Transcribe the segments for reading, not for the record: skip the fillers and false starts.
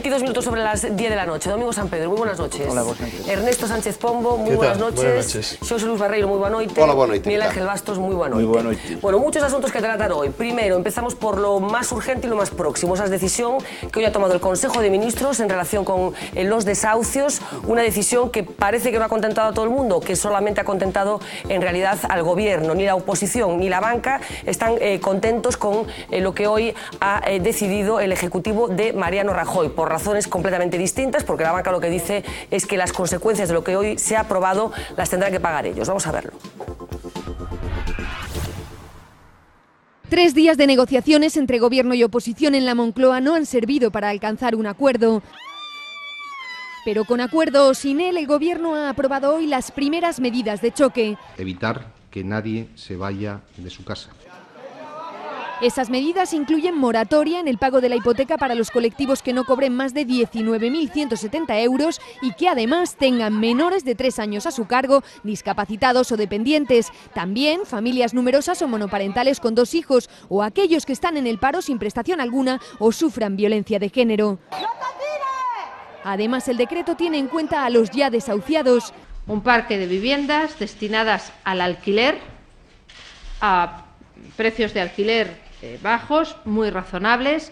22 minutos sobre las 10 de la noche. Domingo San Pedro, muy buenas noches. Hola, buenas noches. Ernesto Sánchez Pombo, muy buenas noches. Xosé Luis Barreiro, muy buena noite. Hola, buena noite. Miguel Ángel Bastos, muy buena noite. Muy buena noite. Bueno, muchos asuntos que tratar hoy. Primero, empezamos por lo más urgente y lo más próximo. Esa decisión que hoy ha tomado el Consejo de Ministros en relación con los desahucios. Una decisión que parece que no ha contentado a todo el mundo, que solamente ha contentado en realidad al Gobierno. Ni la oposición ni la banca están contentos con lo que hoy ha decidido el Ejecutivo de Mariano Rajoy, por razones completamente distintas, porque la banca lo que dice es que las consecuencias de lo que hoy se ha aprobado las tendrán que pagar ellos. Vamos a verlo. 3 días de negociaciones entre Gobierno y oposición en la Moncloa no han servido para alcanzar un acuerdo. Pero con acuerdo o sin él, el Gobierno ha aprobado hoy las primeras medidas de choque. Evitar que nadie se vaya de su casa. Esas medidas incluyen moratoria en el pago de la hipoteca para los colectivos que no cobren más de 19.170 euros y que además tengan menores de 3 años a su cargo, discapacitados o dependientes. También familias numerosas o monoparentales con 2 hijos o aquellos que están en el paro sin prestación alguna o sufran violencia de género. Además, el decreto tiene en cuenta a los ya desahuciados. Un parque de viviendas destinadas al alquiler a precios de alquiler bajos, muy razonables.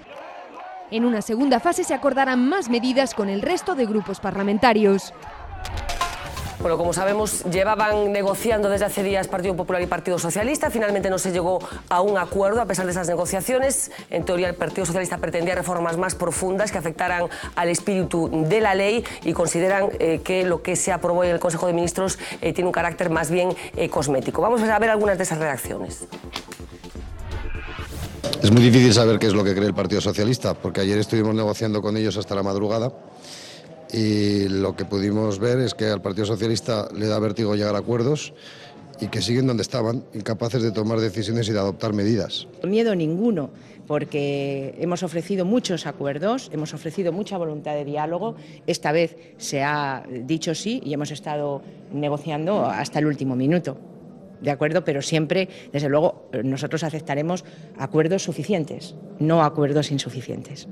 En una segunda fase se acordarán más medidas con el resto de grupos parlamentarios. Bueno, como sabemos, llevaban negociando desde hace días Partido Popular y Partido Socialista. Finalmente no se llegó a un acuerdo a pesar de esas negociaciones. En teoría, el Partido Socialista pretendía reformas más profundas que afectaran al espíritu de la ley y consideran que lo que se aprobó en el Consejo de Ministros tiene un carácter más bien cosmético. Vamos a ver algunas de esas reacciones. Es muy difícil saber qué es lo que cree el Partido Socialista, porque ayer estuvimos negociando con ellos hasta la madrugada y lo que pudimos ver es que al Partido Socialista le da vértigo llegar a acuerdos y que siguen donde estaban, incapaces de tomar decisiones y de adoptar medidas. Miedo ninguno, porque hemos ofrecido muchos acuerdos, hemos ofrecido mucha voluntad de diálogo. Esta vez se ha dicho sí y hemos estado negociando hasta el último minuto. ¿De acuerdo? Pero siempre, desde luego, nosotros aceptaremos acuerdos suficientes, no acuerdos insuficientes.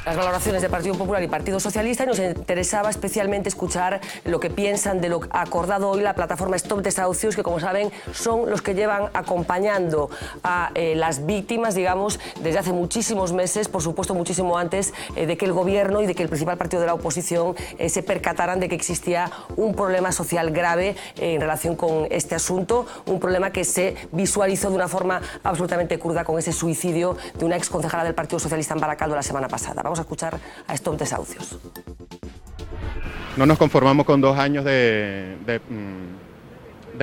Las valoraciones del Partido Popular y Partido Socialista, y nos interesaba especialmente escuchar lo que piensan de lo acordado hoy la plataforma Stop Desahucios, que como saben son los que llevan acompañando a las víctimas, digamos, desde hace muchísimos meses, por supuesto muchísimo antes de que el Gobierno y de que el principal partido de la oposición se percataran de que existía un problema social grave en relación con este asunto, un problema que se visualizó de una forma absolutamente cruda con ese suicidio de una exconcejala del Partido Socialista en Baracaldo la semana pasada. Vamos a escuchar a Stop Desahucios. No nos conformamos con 2 años de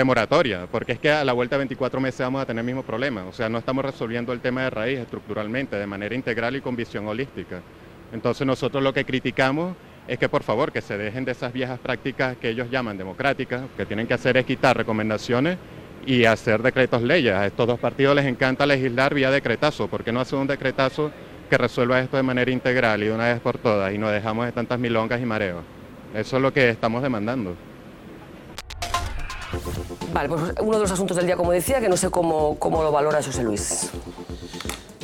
moratoria, porque es que a la vuelta de 24 meses vamos a tener el mismo problema. O sea, no estamos resolviendo el tema de raíz estructuralmente, de manera integral y con visión holística. Entonces nosotros lo que criticamos es que por favor que se dejen de esas viejas prácticas que ellos llaman democráticas. Lo que tienen que hacer es quitar recomendaciones y hacer decretos leyes. A estos 2 partidos les encanta legislar vía decretazo. ¿Por qué no hacer un decretazo que resuelva esto de manera integral y de una vez por todas y nos dejamos de tantas milongas y mareos? Eso es lo que estamos demandando. Vale, pues uno de los asuntos del día, como decía, que no sé cómo lo valora Xosé Luis.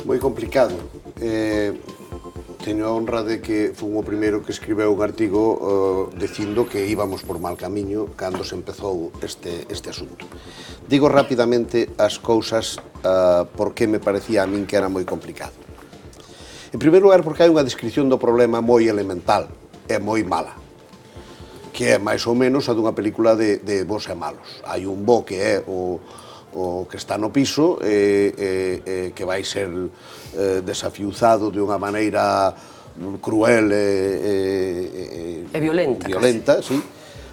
Moi complicado. Teño a honra de que fun o primeiro que escribeu un artigo dicindo que íbamos por mal camiño cando se empezou este asunto. Digo rapidamente as cousas porque me parecía a min que era moi complicado. En primeiro lugar, porque hai unha descripción do problema moi elemental e moi mala, que é máis ou menos a dunha película de bos e malos. Hai un bo que é o que está no piso que vai ser desafiuzado de unha maneira cruel e violenta, sí.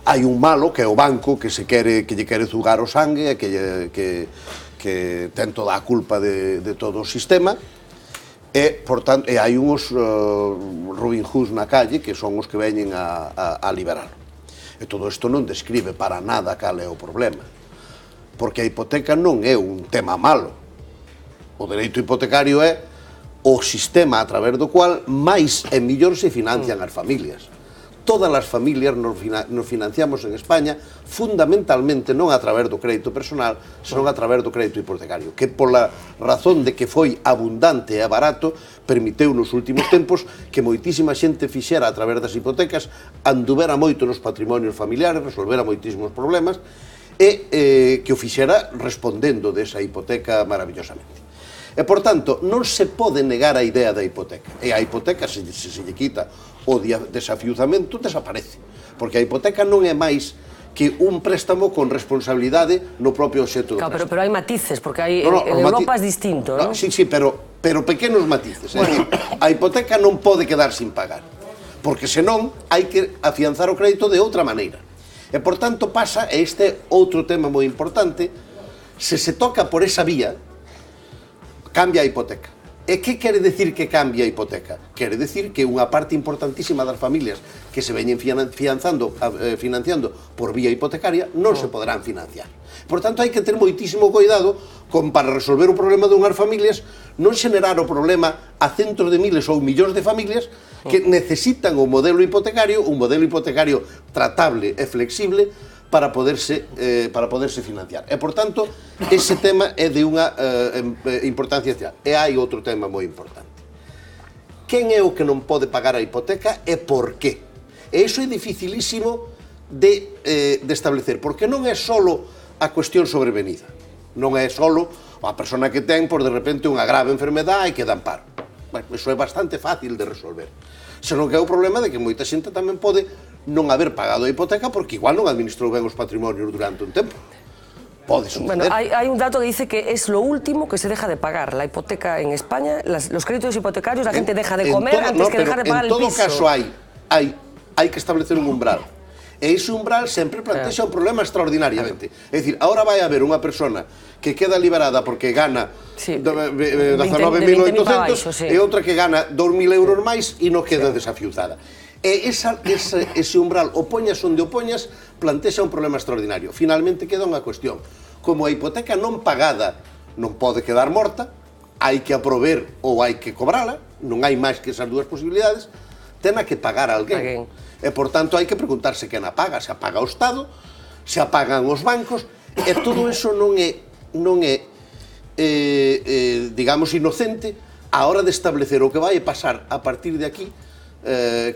Hai un malo que é o banco que lle quere zugar o sangue e que ten toda a culpa de todo o sistema. E, por tanto, hai uns Robin Hoods na calle que son os que veñen a liberar. E todo isto non describe para nada cal é o problema. Porque a hipoteca non é un tema malo. O dereito hipotecario é o sistema a través do cual máis e mellor se financian as familias. todas as familias nos financiamos en España fundamentalmente non a través do crédito personal, senón a través do crédito hipotecario, que pola razón de que foi abundante e barato, permiteu nos últimos tempos que moitísima xente fixera a través das hipotecas, anduvera moito nos patrimonios familiares, resolvera moitísimos problemas, e que o fixera respondendo desa hipoteca maravillosamente. E, por tanto, non se pode negar a idea da hipoteca. E a hipoteca, se lle quita o desafiuzamento, desaparece. Porque a hipoteca non é máis que un préstamo con responsabilidade no propio obxecto do préstamo. Pero hai matices, porque en Europa é distinto, non? Sí, pero pequenos matices. A hipoteca non pode quedar sin pagar, porque senón hai que afianzar o crédito de outra maneira. E, por tanto, pasa, e este é outro tema moi importante, se toca por esa vía, cambia a hipoteca. E que quere decir que cambia a hipoteca? Quere decir que unha parte importantísima das familias que se veñen financiando por vía hipotecaria non se poderán financiar. Por tanto, hai que ter moitísimo cuidado con, para resolver o problema dunhas familias, non xenerar o problema a centros de miles ou millóns de familias que necesitan un modelo hipotecario tratable e flexible para poderse financiar. E, por tanto, ese tema é de unha importancia especial. E hai outro tema moi importante. Quen é o que non pode pagar a hipoteca e por qué? E iso é dificilísimo de establecer, porque non é só a cuestión sobrevenida. Non é só a persona que ten, por de repente, unha grave enfermedade e que dá amparo. Bueno, iso é bastante fácil de resolver. Senón que é o problema de que moita xente tamén pode non haber pagado a hipoteca porque igual non administrou ben os patrimonios durante un tempo. Pode suceder. Bueno, hay un dato que dice que es lo último que se deja de pagar. La hipoteca en España, los créditos hipotecarios, la gente deja de comer antes que dejar de pagar el piso. En todo caso hai que establecer un umbral. E ese umbral sempre plantexa un problema extraordinariamente. É dicir, ahora vai haber unha persona que queda liberada porque gana 19.800 e outra que gana 2.000 euros máis e non queda desafiuzada. E ese umbral, o poñas onde o poñas, plantexa un problema extraordinario. Finalmente queda unha cuestión. Como a hipoteca non pagada non pode quedar morta, hai que aprover ou hai que cobrala, non hai máis que esas dúas posibilidades, tena que pagar alguén. E, por tanto, hai que preguntarse quen a paga. Se a paga o Estado, se a pagan os bancos, e todo iso non é digamos, inocente a hora de establecer o que vai pasar a partir de aquí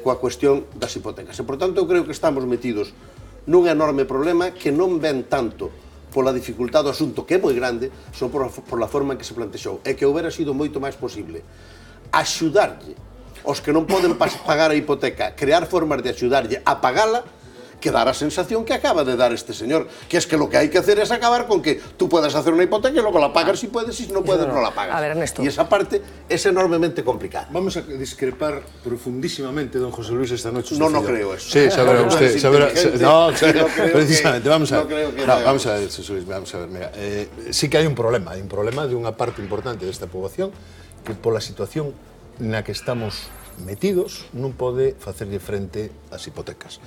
coa cuestión das hipotecas. E, por tanto, eu creo que estamos metidos nun enorme problema que non ven tanto pola dificultad do asunto, que é moi grande, só por a forma en que se plantexou. É que houbera sido moito máis posible axudarlle os que non poden pagar a hipoteca, crear formas de axudarlle a pagala, que dar a sensación que acaba de dar este señor, que es que lo que hai que hacer es acabar con que tú puedas hacer una hipoteca y luego la pagas si puedes y si no puedes no la pagas. A ver, Ernesto. Y esa parte es enormemente complicada. Vamos a discrepar profundísimamente, don José Luis, esta noche. No creo eso. Sí, sabrá usted. No, precisamente, vamos a ver. Vamos a ver, José Luis, vamos a ver. Mira, sí que hai un problema de unha parte importante desta poboación que pola situación na que estamos metidos non pode facerlle frente ás hipotecas.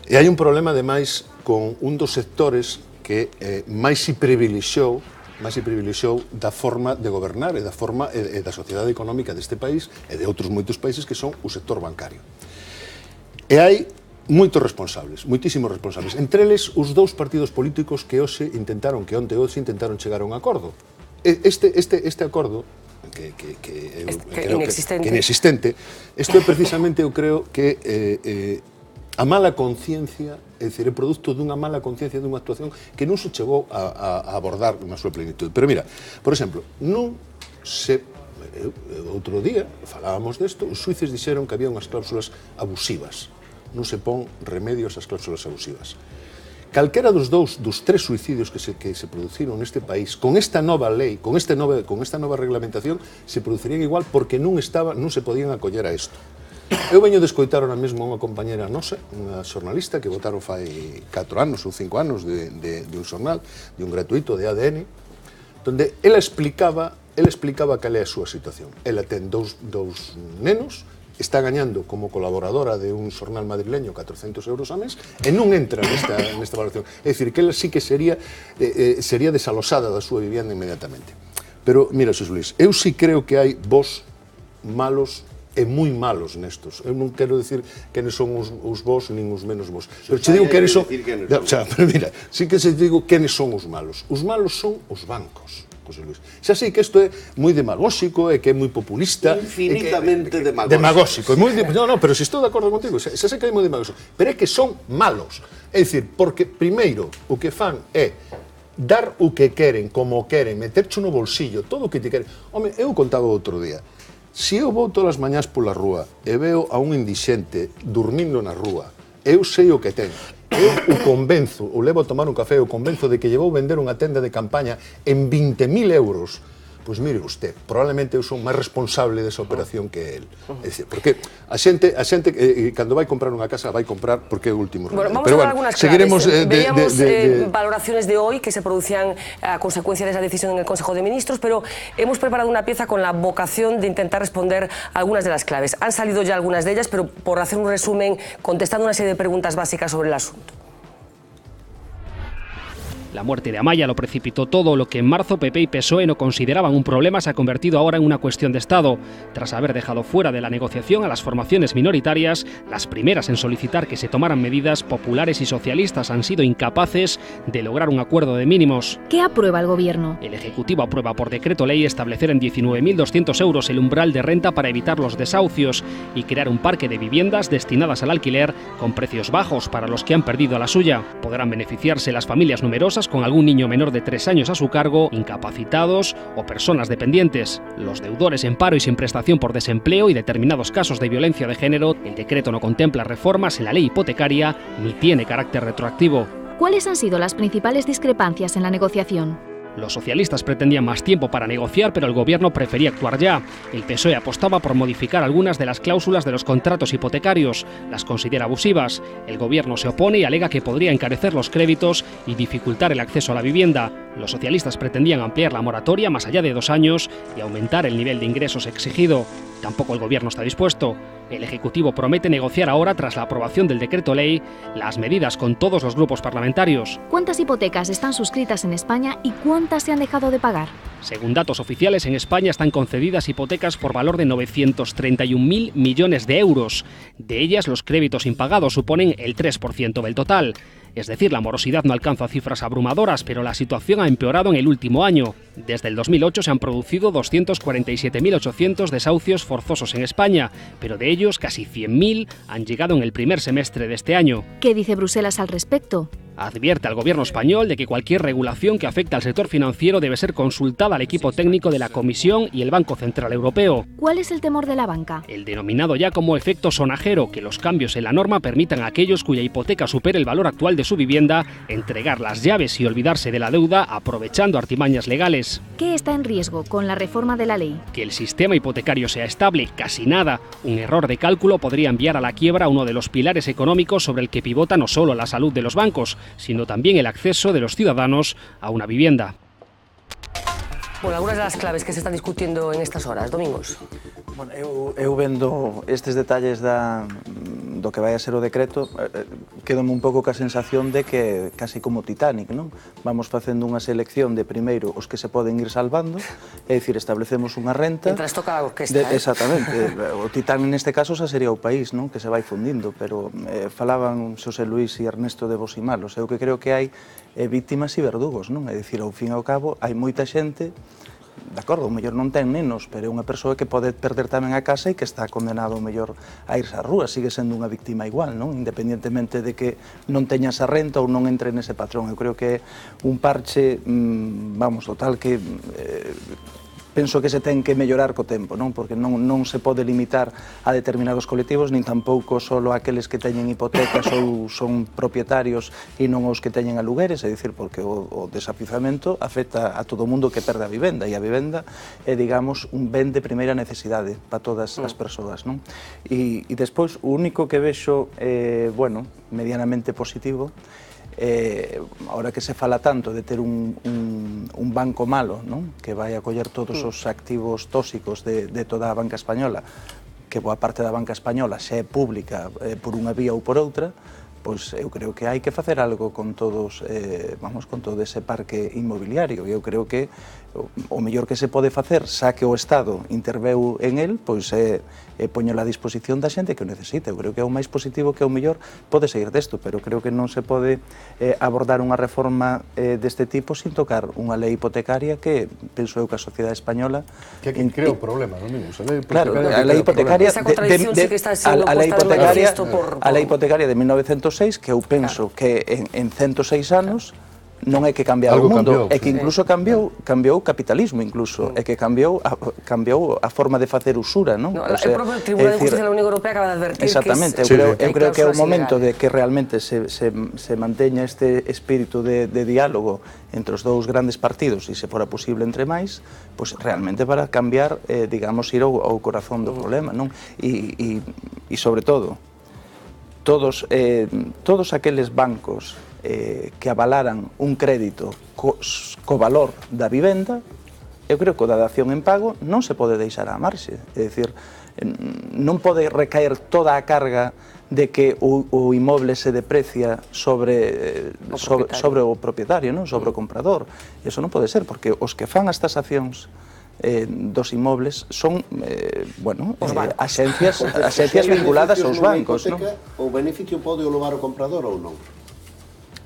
E hai un problema, ademais, con un dos sectores que máis se privilexiou da forma de gobernar e da forma da sociedade económica deste país e de outros moitos países que son o sector bancario. E hai moitos responsables, moitísimos responsables. Entre eles, os dous partidos políticos que hoxe intentaron chegar a un acordo. Este acordo que inexistente. Isto é precisamente, eu creo, que a mala conciencia, é dicir, é produto dunha mala conciencia dunha actuación que non se chegou a abordar na súa plenitud. Pero mira, por exemplo, outro día falábamos desto, os xuíces dixeron que había unhas cláusulas abusivas. Non se pon remedios ás cláusulas abusivas. Calquera dos tres suicidios que se produciron neste país, con esta nova lei, con esta nova reglamentación, se producirían igual porque non se podían acoller a isto. Eu veño de escoitar ahora mesmo unha compañera nosa, unha xornalista que votaron fai 4 anos ou 5 anos de un xornal, de un gratuito de ADN, donde ela explicaba cal é a súa situación. Ela ten dous nenos, está gañando como colaboradora de un xornal madrileño 400 euros a mes e non entra nesta valoración. É dicir, que ela sí que sería desalosada da súa vivienda inmediatamente. Pero, mira, Xosé Luis, eu sí creo que hai vos malos e moi malos nestos. Eu non quero decir quenes son os bons nin os menos bons. Pero che digo quenes son... Pero mira, sí que se digo quenes son os malos. Os malos son os bancos, José Luis. Xa sei que isto é moi demagóxico e que é moi populista. Infinitamente demagóxico. Demagóxico. No, pero se estou de acordo contigo, xa sei que é moi demagóxico. Pero é que son malos. É dicir, porque primeiro o que fan é dar o que queren, como queren, meterche no bolsillo, todo o que te queren. Home, eu contaba outro día. Se eu vou todas as mañás pola rúa e veo a un indixente dormindo na rúa, eu sei o que ten. Eu o convenzo, o levo a tomar un café, o convenzo de que lle vou vender unha tenda de campaña en 20.000 euros. Pois mire usted, probablemente eu son máis responsable desa operación que él. É dicir, porque a xente cando vai comprar unha casa vai comprar porque é o último remedio. Vamos a ver algunas claves. Veíamos valoraciones de hoy que se producían a consecuencia de esa decisión en el Consejo de Ministros, pero hemos preparado una pieza con la vocación de intentar responder algunas de las claves. Han salido ya algunas de ellas, pero por hacer un resumen, contestando una serie de preguntas básicas sobre el asunto. La muerte de Amaya lo precipitó todo. Lo que en marzo PP y PSOE no consideraban un problema se ha convertido ahora en una cuestión de Estado. Tras haber dejado fuera de la negociación a las formaciones minoritarias, las primeras en solicitar que se tomaran medidas, populares y socialistas han sido incapaces de lograr un acuerdo de mínimos. ¿Qué aprueba el Gobierno? El Ejecutivo aprueba por decreto ley establecer en 19.200 euros el umbral de renta para evitar los desahucios y crear un parque de viviendas destinadas al alquiler con precios bajos para los que han perdido la suya. Podrán beneficiarse las familias numerosas con algún niño menor de 3 años a su cargo, incapacitados o personas dependientes. Los deudores en paro y sin prestación por desempleo y determinados casos de violencia de género, el decreto no contempla reformas en la ley hipotecaria ni tiene carácter retroactivo. ¿Cuáles han sido las principales discrepancias en la negociación? Los socialistas pretendían más tiempo para negociar, pero el Gobierno prefería actuar ya. El PSOE apostaba por modificar algunas de las cláusulas de los contratos hipotecarios. Las considera abusivas. El Gobierno se opone y alega que podría encarecer los créditos y dificultar el acceso a la vivienda. Los socialistas pretendían ampliar la moratoria más allá de 2 años y aumentar el nivel de ingresos exigido. Tampoco el Gobierno está dispuesto. El Ejecutivo promete negociar ahora, tras la aprobación del decreto ley, las medidas con todos los grupos parlamentarios. ¿Cuántas hipotecas están suscritas en España y cuántas se han dejado de pagar? Según datos oficiales, en España están concedidas hipotecas por valor de 931.000 millones de euros. De ellas, los créditos impagados suponen el 3% del total. Es decir, la morosidad no alcanza cifras abrumadoras, pero la situación ha empeorado en el último año. Desde el 2008 se han producido 247.800 desahucios forzosos en España, pero de ellos casi 100.000 han llegado en el primer semestre de este año. ¿Qué dice Bruselas al respecto? Advierte al Gobierno español de que cualquier regulación que afecte al sector financiero debe ser consultada al equipo técnico de la Comisión y el Banco Central Europeo. ¿Cuál es el temor de la banca? El denominado ya como efecto sonajero, que los cambios en la norma permitan a aquellos cuya hipoteca supere el valor actual de su vivienda entregar las llaves y olvidarse de la deuda aprovechando artimañas legales. ¿Qué está en riesgo con la reforma de la ley? Que el sistema hipotecario sea estable, casi nada. Un error de cálculo podría enviar a la quiebra uno de los pilares económicos sobre el que pivota no solo la salud de los bancos, sino también el acceso de los ciudadanos a una vivienda. Bueno, algunas de las claves que se están discutiendo en estas horas, Domingos. Bueno, eu vendo estes detalles do que vai a ser o decreto, quedome un pouco ca sensación de que casi como Titanic, non? Vamos facendo unha selección de primeiro os que se poden ir salvando, é dicir, establecemos unha renta... Mientras toca a orquesta, Exactamente. O Titanic neste caso xa sería o país, non? Que se vai fundindo, pero falaban Xosé Luis e Ernesto de bos e malos. Eu que creo que hai víctimas e verdugos, non? É dicir, ao fin e ao cabo, hai moita xente, de acordo, o mellor non ten nenos, pero é unha persoa que pode perder tamén a casa e que está condenado o mellor a irse á rúa, sigue sendo unha víctima igual, non? Independientemente de que non teña esa renta ou non entre nese patrón. Eu creo que é un parche, vamos, total que... penso que se ten que mellorar co tempo, non? Porque non se pode limitar a determinados colectivos, nin tampouco solo aqueles que teñen hipotecas ou son propietarios e non os que teñen alugueres, é dicir, porque o desapizamento afecta a todo o mundo que perde a vivenda, e a vivenda é, digamos, un ben de primeira necesidade para todas as persoas, non? E despois, o único que vexo, bueno, medianamente positivo, ahora que se fala tanto de ter un banco malo, non? Que vai a coller todos os activos tóxicos de toda a banca española, que boa parte da banca española xa é pública por unha vía ou por outra, pois eu creo que hai que facer algo con todos, con todo ese parque inmobiliario. Eu creo que o mellor que se pode facer, xa que o Estado interveu en el, pois é poñelo a disposición da xente que o necesita. Eu creo que é o máis positivo, que é o mellor pode seguir desto, pero creo que non se pode abordar unha reforma deste tipo sin tocar unha lei hipotecaria que, penso eu, que a sociedade española... Que é quen crea o problema, non mesmo? Claro, a lei hipotecaria... A lei hipotecaria de 1906, que eu penso que en 106 anos non é que cambiar o mundo, é que incluso cambiou o capitalismo, incluso, é que cambiou a forma de facer usura, non? O propio Tribunal de Justicia da Unión Europea acaba de advertir que... Exactamente, eu creo que é o momento de que realmente se manteña este espírito de diálogo entre os dous grandes partidos, e se fora posible entre máis, pois realmente para cambiar, digamos, ir ao corazón do problema, non? E sobre todo, todos aqueles bancos que avalaran un crédito co valor da vivenda, eu creo que o da dación en pago non se pode deixar á marxe. É dicir, non pode recaer toda a carga de que o inmoble se deprecia sobre o propietario, non? Sobre o comprador. Iso non pode ser, porque os que fan as tasacións dos inmobles son, axencias vinculadas aos bancos, non? O beneficio pode o levar o comprador ou non?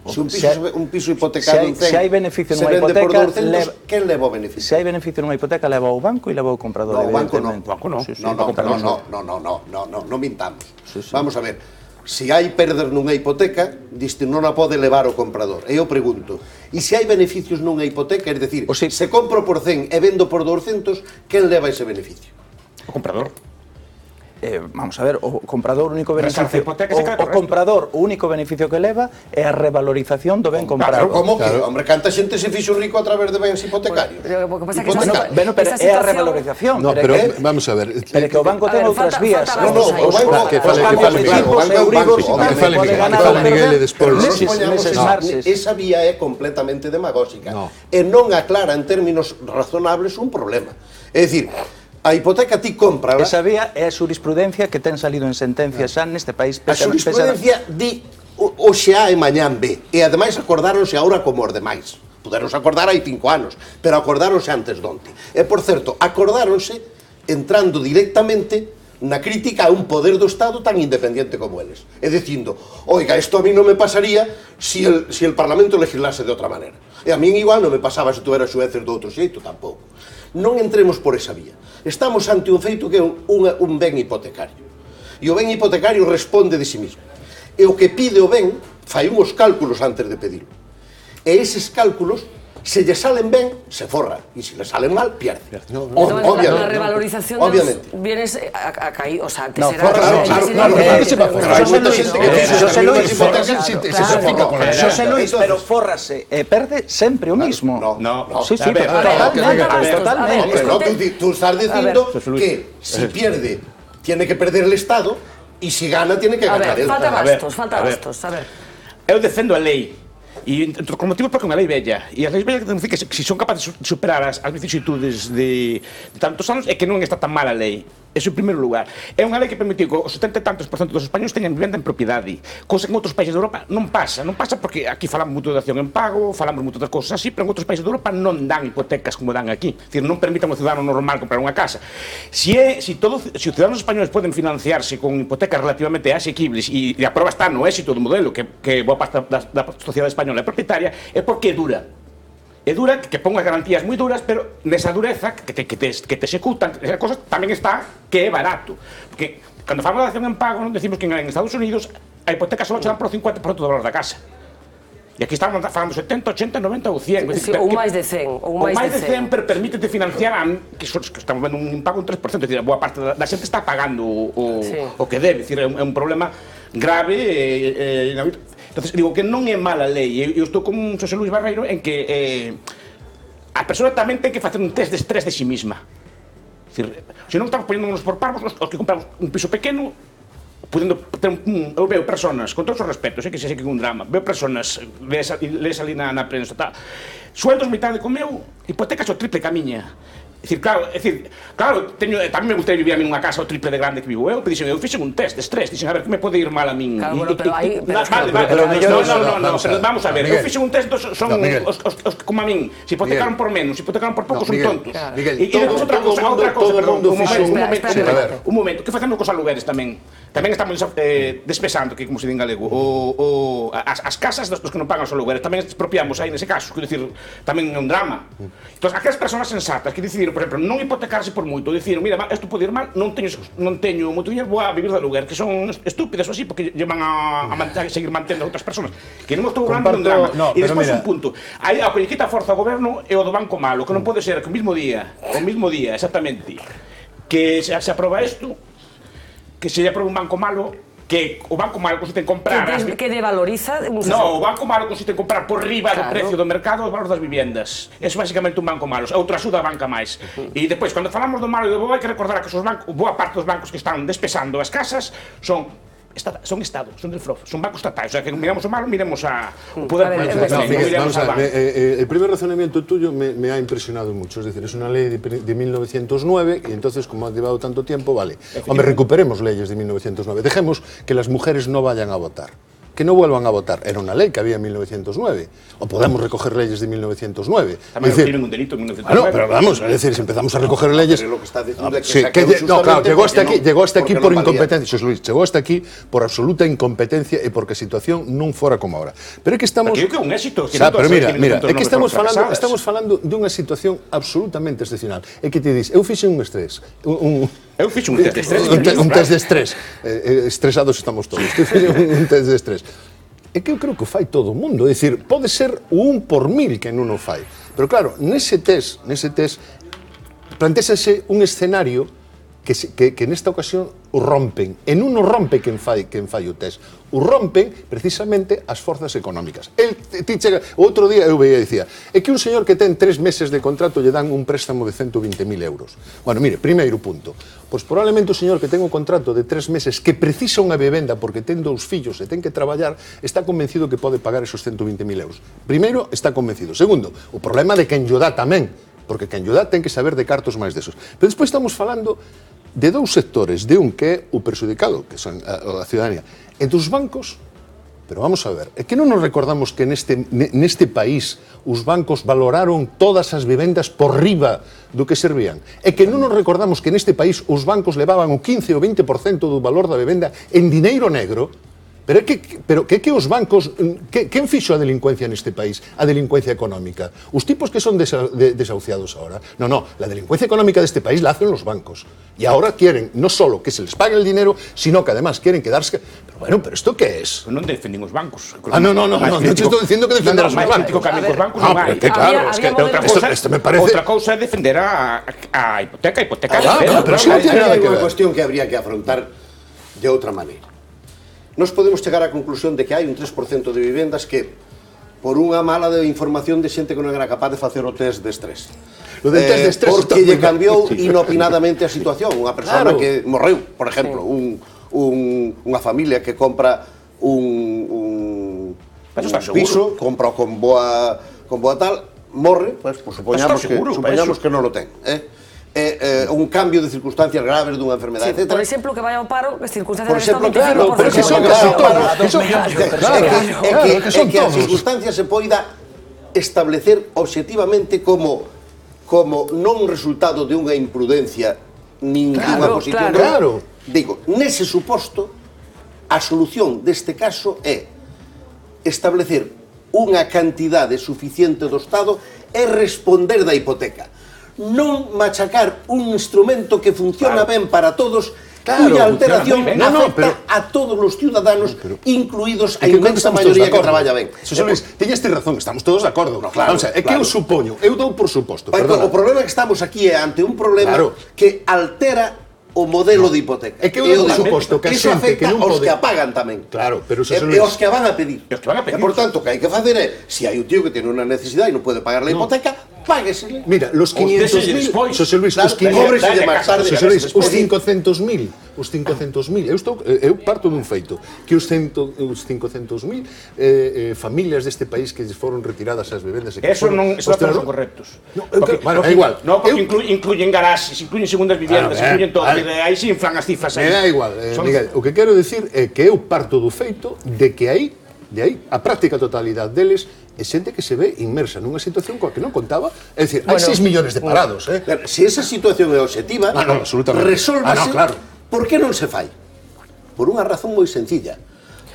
Se un piso hipotecado se hai beneficio nunha hipoteca, quen leva o beneficio? Se hai beneficio nunha hipoteca, leva o banco e leva o comprador. No, o banco non. Non mintamos. Vamos a ver, se hai perder nunha hipoteca, diste non a pode levar o comprador. E eu pregunto, e se hai beneficios nunha hipoteca, é dicir, se compro por 100 e vendo por 200, quen leva ese beneficio? O comprador. Vamos a ver, o comprador o único beneficio o único beneficio que leva é a revalorización do ben comprado. Como que? Hombre, canta xente se fixo rico a través de bens hipotecarios. Pero é a revalorización. No, pero vamos a ver. Pero que o banco ten outras vías. O banco que fale Miguel e despois. Esa vía é completamente demagógica e non aclara en términos razonables un problema. É dicir, a hipoteca ti compra... Esa vía é a jurisprudencia que ten salido en sentencia xa neste país. A jurisprudencia di o xa e mañán ve. E ademais acordáronse agora como os demais. Puderonse acordar hai 5 anos, pero acordáronse antes donte. E, por certo, acordáronse entrando directamente na crítica a un poder do Estado tan independiente como eles. E dicindo, oiga, isto a mí non me pasaría si el Parlamento legislase de outra maneira. E a min igual non me pasaba se tuveras xueces do outro xeito, tampouco. Non entremos por esa vía. Estamos ante un feito que é un ben hipotecario. E o ben hipotecario responde de si mismo. E o que pide o ben fai unhos cálculos antes de pedirlo. E eses cálculos, se lle salen ben, se forra. E se le salen mal, pierde. Obviamente. La revalorización de los bienes ha caído, o sea, que será... Xosé Luis, pero fórrase e perde sempre o mismo. No. Sí, totalmente. Tú estás diciendo que si pierde, tiene que perder el Estado, y si gana, tiene que ganar él. Falta bastos, a ver. Eu defendo a lei. E con motivo porque é unha lei bella. E as leis bellas que significa que se son capaces de superar as vicisitudes de tantos anos é que non está tan mala a lei. Eso en primeiro lugar. É unha lei que permitiu que o 70 e tantos % dos españoles teñan vivenda en propiedade. Cousa que en outros países de Europa non pasa. Non pasa porque aquí falamos moito de dación en pago, falamos moito de cousas así, pero en outros países de Europa non dan hipotecas como dan aquí. É dicir, non permitan ao cidadano normal comprar unha casa. Se os ciudadanos españoles poden financiarse con hipotecas relativamente asequibles e a prova está no éxito do modelo que boa parte da sociedade española é propietaria, é porque é dura. É dura, que pon as garantías moi duras, pero nesa dureza que te executan, esa cosa tamén está que é barato. Porque cando falamos de dación en pago, non decimos que en Estados Unidos a hipoteca só te dan por 50% do valor da casa. E aquí estamos falando 70, 80, 90 ou 100. Ou máis de 100. Ou máis de 100, pero permítete financiar que estamos vendo un impago un 3%. É dicir, boa parte da xente está pagando o que debe. É dicir, é un problema grave. Entonces, digo que non é mala lei. Eu estou con Xosé Luis Barreiro en que a persoa tamén ten que facer un test de estrés de si misma. Se non estamos poñéndonos por parvos, os que compramos un piso pequeno, eu veo personas, con todos os respetos, que se sei que é un drama, veo personas, lees ali na prensa, sueldos mitad de comeu, hipotecas o triple que a miña. Claro, tamén me gustaría vivir a mí nunha casa o triple de grande que vivo eu, pero dixen, eu fixen un test de estrés, dixen, a ver, que me pode ir mal a min. Claro, bueno, pero aí... No, pero vamos a ver, eu fixen un test, son os como a min, se hipotecaron por menos, se hipotecaron por pouco, son tontos. E depois outra cousa, un momento, que facendo cos alugueres tamén estamos despesando, que como se di en galego, as casas dos que non pagan os alugueres, tamén expropiamos aí nese caso, quero dicir, tamén é un drama. Entón, aquelas persoas sensatas que decidiron, por exemplo, non hipotecarse por moito, decidiron, mira, isto pode ir mal, non teño moito dinheiro, vou a vivir de aluguer, que son estúpidas ou así, porque llevan a seguir mantendo a outras persoas. Que non estou hablando de un drama. E despois un punto, aí o que lle quita forza ao goberno é o do banco malo, que non pode ser que o mismo día, exactamente, que se aproba isto, que se lle aproba un banco malo, que o banco malo consiste en comprar... Que devaloriza... No, o banco malo consiste en comprar por riba do precio do mercado o valor das vivendas. É basicamente un banco malo, outra axuda a banca máis. E depois, cando falamos do malo e do bo, hai que recordar que boa parte dos bancos que están despesando as casas son Estado, son del FROF, son bancos estatais. O sea, que miramos o malo, miremos o poder político. El primer razonamiento tuyo me ha impresionado mucho. Es decir, es una ley de 1909 y entonces, como ha llevado tanto tiempo, vale. Hombre, recuperemos leyes de 1909. Dejemos que las mujeres no vayan a votar. Que no vuelvan a votar. Era una ley que había en 1909. O podemos recoger leyes de 1909. También tienen un delito en 1909. No, pero vamos, es decir, si empezamos a recoger leyes... Lo que está diciendo es que no, claro, llegó hasta aquí por incompetencia, Luis, llegó hasta aquí por absoluta incompetencia e porque a situación non fora como ahora. Pero é que estamos... Porque é un éxito. Pero mira, é que estamos falando dunha situación absolutamente excepcional. É que te dis, eu fixen un estrés, Eu fixo un test de estrés. Un test de estrés. Estresados estamos todos. Un test de estrés. É que eu creo que o fai todo o mundo. É dicir, pode ser o 1 por 1000 que non o fai. Pero claro, nese test plantéase un escenario que nesta ocasión o rompen. E non o rompe quen fai o test. O rompen precisamente as forzas económicas. Outro día eu veía e dicía, é que un señor que ten 3 meses de contrato lle dan un préstamo de 120.000 euros. Bueno, mire, primeiro punto. Pois probablemente o señor que ten un contrato de 3 meses que precisa unha vivenda porque ten 2 fillos e ten que traballar, está convencido que pode pagar esos 120.000 euros. Primeiro, está convencido. Segundo, o problema de quen lle dá tamén, porque quen lle dá ten que saber de cartos máis desos. Pero despois estamos falando de dous sectores, de un que é o perxudicado, que son a ciudadanía, e dos bancos. Pero vamos a ver, é que non nos recordamos que neste país os bancos valoraron todas as vivendas por riba do que servían. É que non nos recordamos que neste país os bancos levaban o 15 ou 20% do valor da vivenda en dineiro negro. Pero que os bancos, quen fixo a delincuencia neste país? A delincuencia económica. Os tipos que son desahuciados ahora. No, la delincuencia económica de este país la hacen los bancos. Y ahora quieren no solo que se les pague el dinero, sino que además quieren quedarse... Pero bueno, ¿pero esto qué es? Non defenden os bancos. No te estoy diciendo que defenderás os bancos. Os bancos non hai. Claro, esto me parece... Outra cousa é defender a hipoteca. Pero si non tiene nada que ver. É unha cuestión que habría que afrontar de outra maneira. Nos podemos chegar á conclusión de que hai un 3% de vivendas que, por unha mala información de xente que non era capaz de facer o test de estrés, porque lle cambiou inopinadamente a situación. Unha persona que morreu, por exemplo, unha familia que compra un piso, compra con boa tal, morre, pues supoñamos que non lo ten. Un cambio de circunstancias graves dunha enfermedade, etc. Por exemplo, que vai ao paro, as circunstancias por exemplo, claro, porque son que a circunstancia se poida establecer obxectivamente como non resultado de unha imprudencia nin dunha posición. Digo, nese suposto, a solución deste caso é establecer unha cantidade suficiente do Estado e responder da hipoteca. Non machacar un instrumento que funciona ben para todos, cuya alteración afecta a todos os ciudadanos, incluídos a inmensa maioría que traballa ben. Luis, teñes razón, estamos todos de acordo. É que eu supoño, eu dou por suposto. O problema que estamos aquí é ante un problema que altera o modelo de hipoteca. É que eu dou por suposto que a xente que non pode... Iso afecta aos que apagan tamén. Claro, pero e aos que van a pedir. E por tanto, o que hai que facer é, se hai un tío que ten unha necesidade e non pode pagar a hipoteca, páguesele. Mira, los 500.000, Xosé Luis, os 500.000, eu parto dun feito, que os 500.000 familias deste país que foron retiradas as vivendas... Eso non son correctos. Bueno, é igual. No, porque incluyen garaxes, incluyen segundas viviendas, incluyen todo. Aí se inflan as cifras. Me dá igual, Miguel, o que quero decir é que eu parto do feito de que aí, a práctica totalidade deles é xente que se ve inmersa nunha situación coa que non contaba. É dicir, hai 6 millones de parados. Se esa situación é obxectiva, resólvase. Por que non se fai? Por unha razón moi sencilla.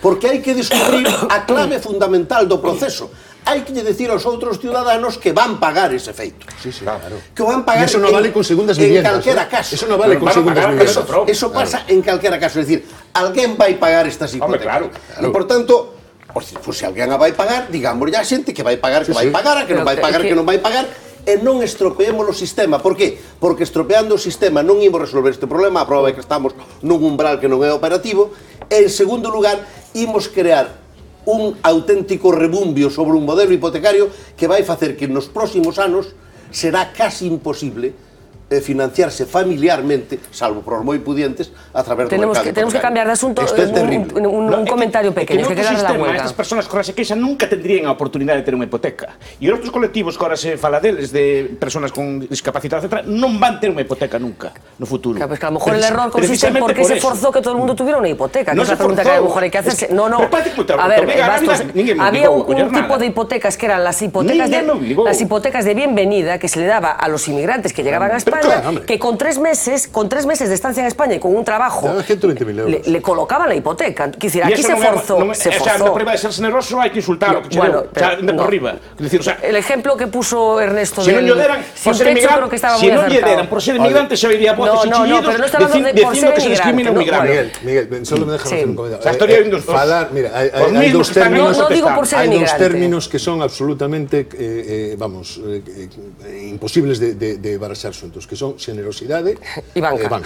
Porque hai que descubrir a clave fundamental do proceso. Hai que decir aos outros ciudadanos que van pagar ese feito. Claro. Que van pagar eso non vale con segundas viviendas. En calquera caso. Eso non vale con segundas viviendas. Eso pasa en calquera caso. É dicir, alguén vai pagar estas hipotecas. E, por tanto, se alguén a vai pagar, digamos a xente que vai pagar, que vai pagar, a que non vai pagar, que non vai pagar, e non estropeemos o sistema. Por qué? Porque estropeando o sistema non imos resolver este problema, a prova é que estamos nun umbral que non é operativo, e, en segundo lugar, imos crear un auténtico rebumbio sobre un modelo hipotecario que vai facer que nos próximos anos será casi imposible financiarse familiarmente, salvo por os moi pudientes, a través do mercado hipotecario. Tenemos que cambiar de asunto. Un comentario pequeño, que queda la huelga. Estas personas que ahora se queixan nunca tendrían a oportunidade de ter unha hipoteca. E os outros colectivos que ahora se fala deles, de personas con discapacidade, etc., non van ter unha hipoteca nunca no futuro. Claro, pues que a lo mejor el error consiste en por qué se forzó que todo el mundo tuviera una hipoteca. No es la pregunta que a lo mejor hay que hacerse. No. A ver, había un tipo de hipotecas que eran las hipotecas de bienvenida que se le daba a los inmigrantes que llegaban a España, que con 3 meses de estancia en España y con un trabajo le colocaban la hipoteca. Quiero decir, aquí se forzó. O sea, la prueba de ser generoso hay que insultarlo. Bueno, el ejemplo que puso Ernesto si no lle deran por ser inmigrante, si no lle deran por ser inmigrante, se oiría voces y chillidos diciendo que se discrimina un migrante. Miguel, solo me dejas hacer un comentario. Mira, hay dos términos que son absolutamente, imposibles de baraxar xuntos, que son generosidade e banca.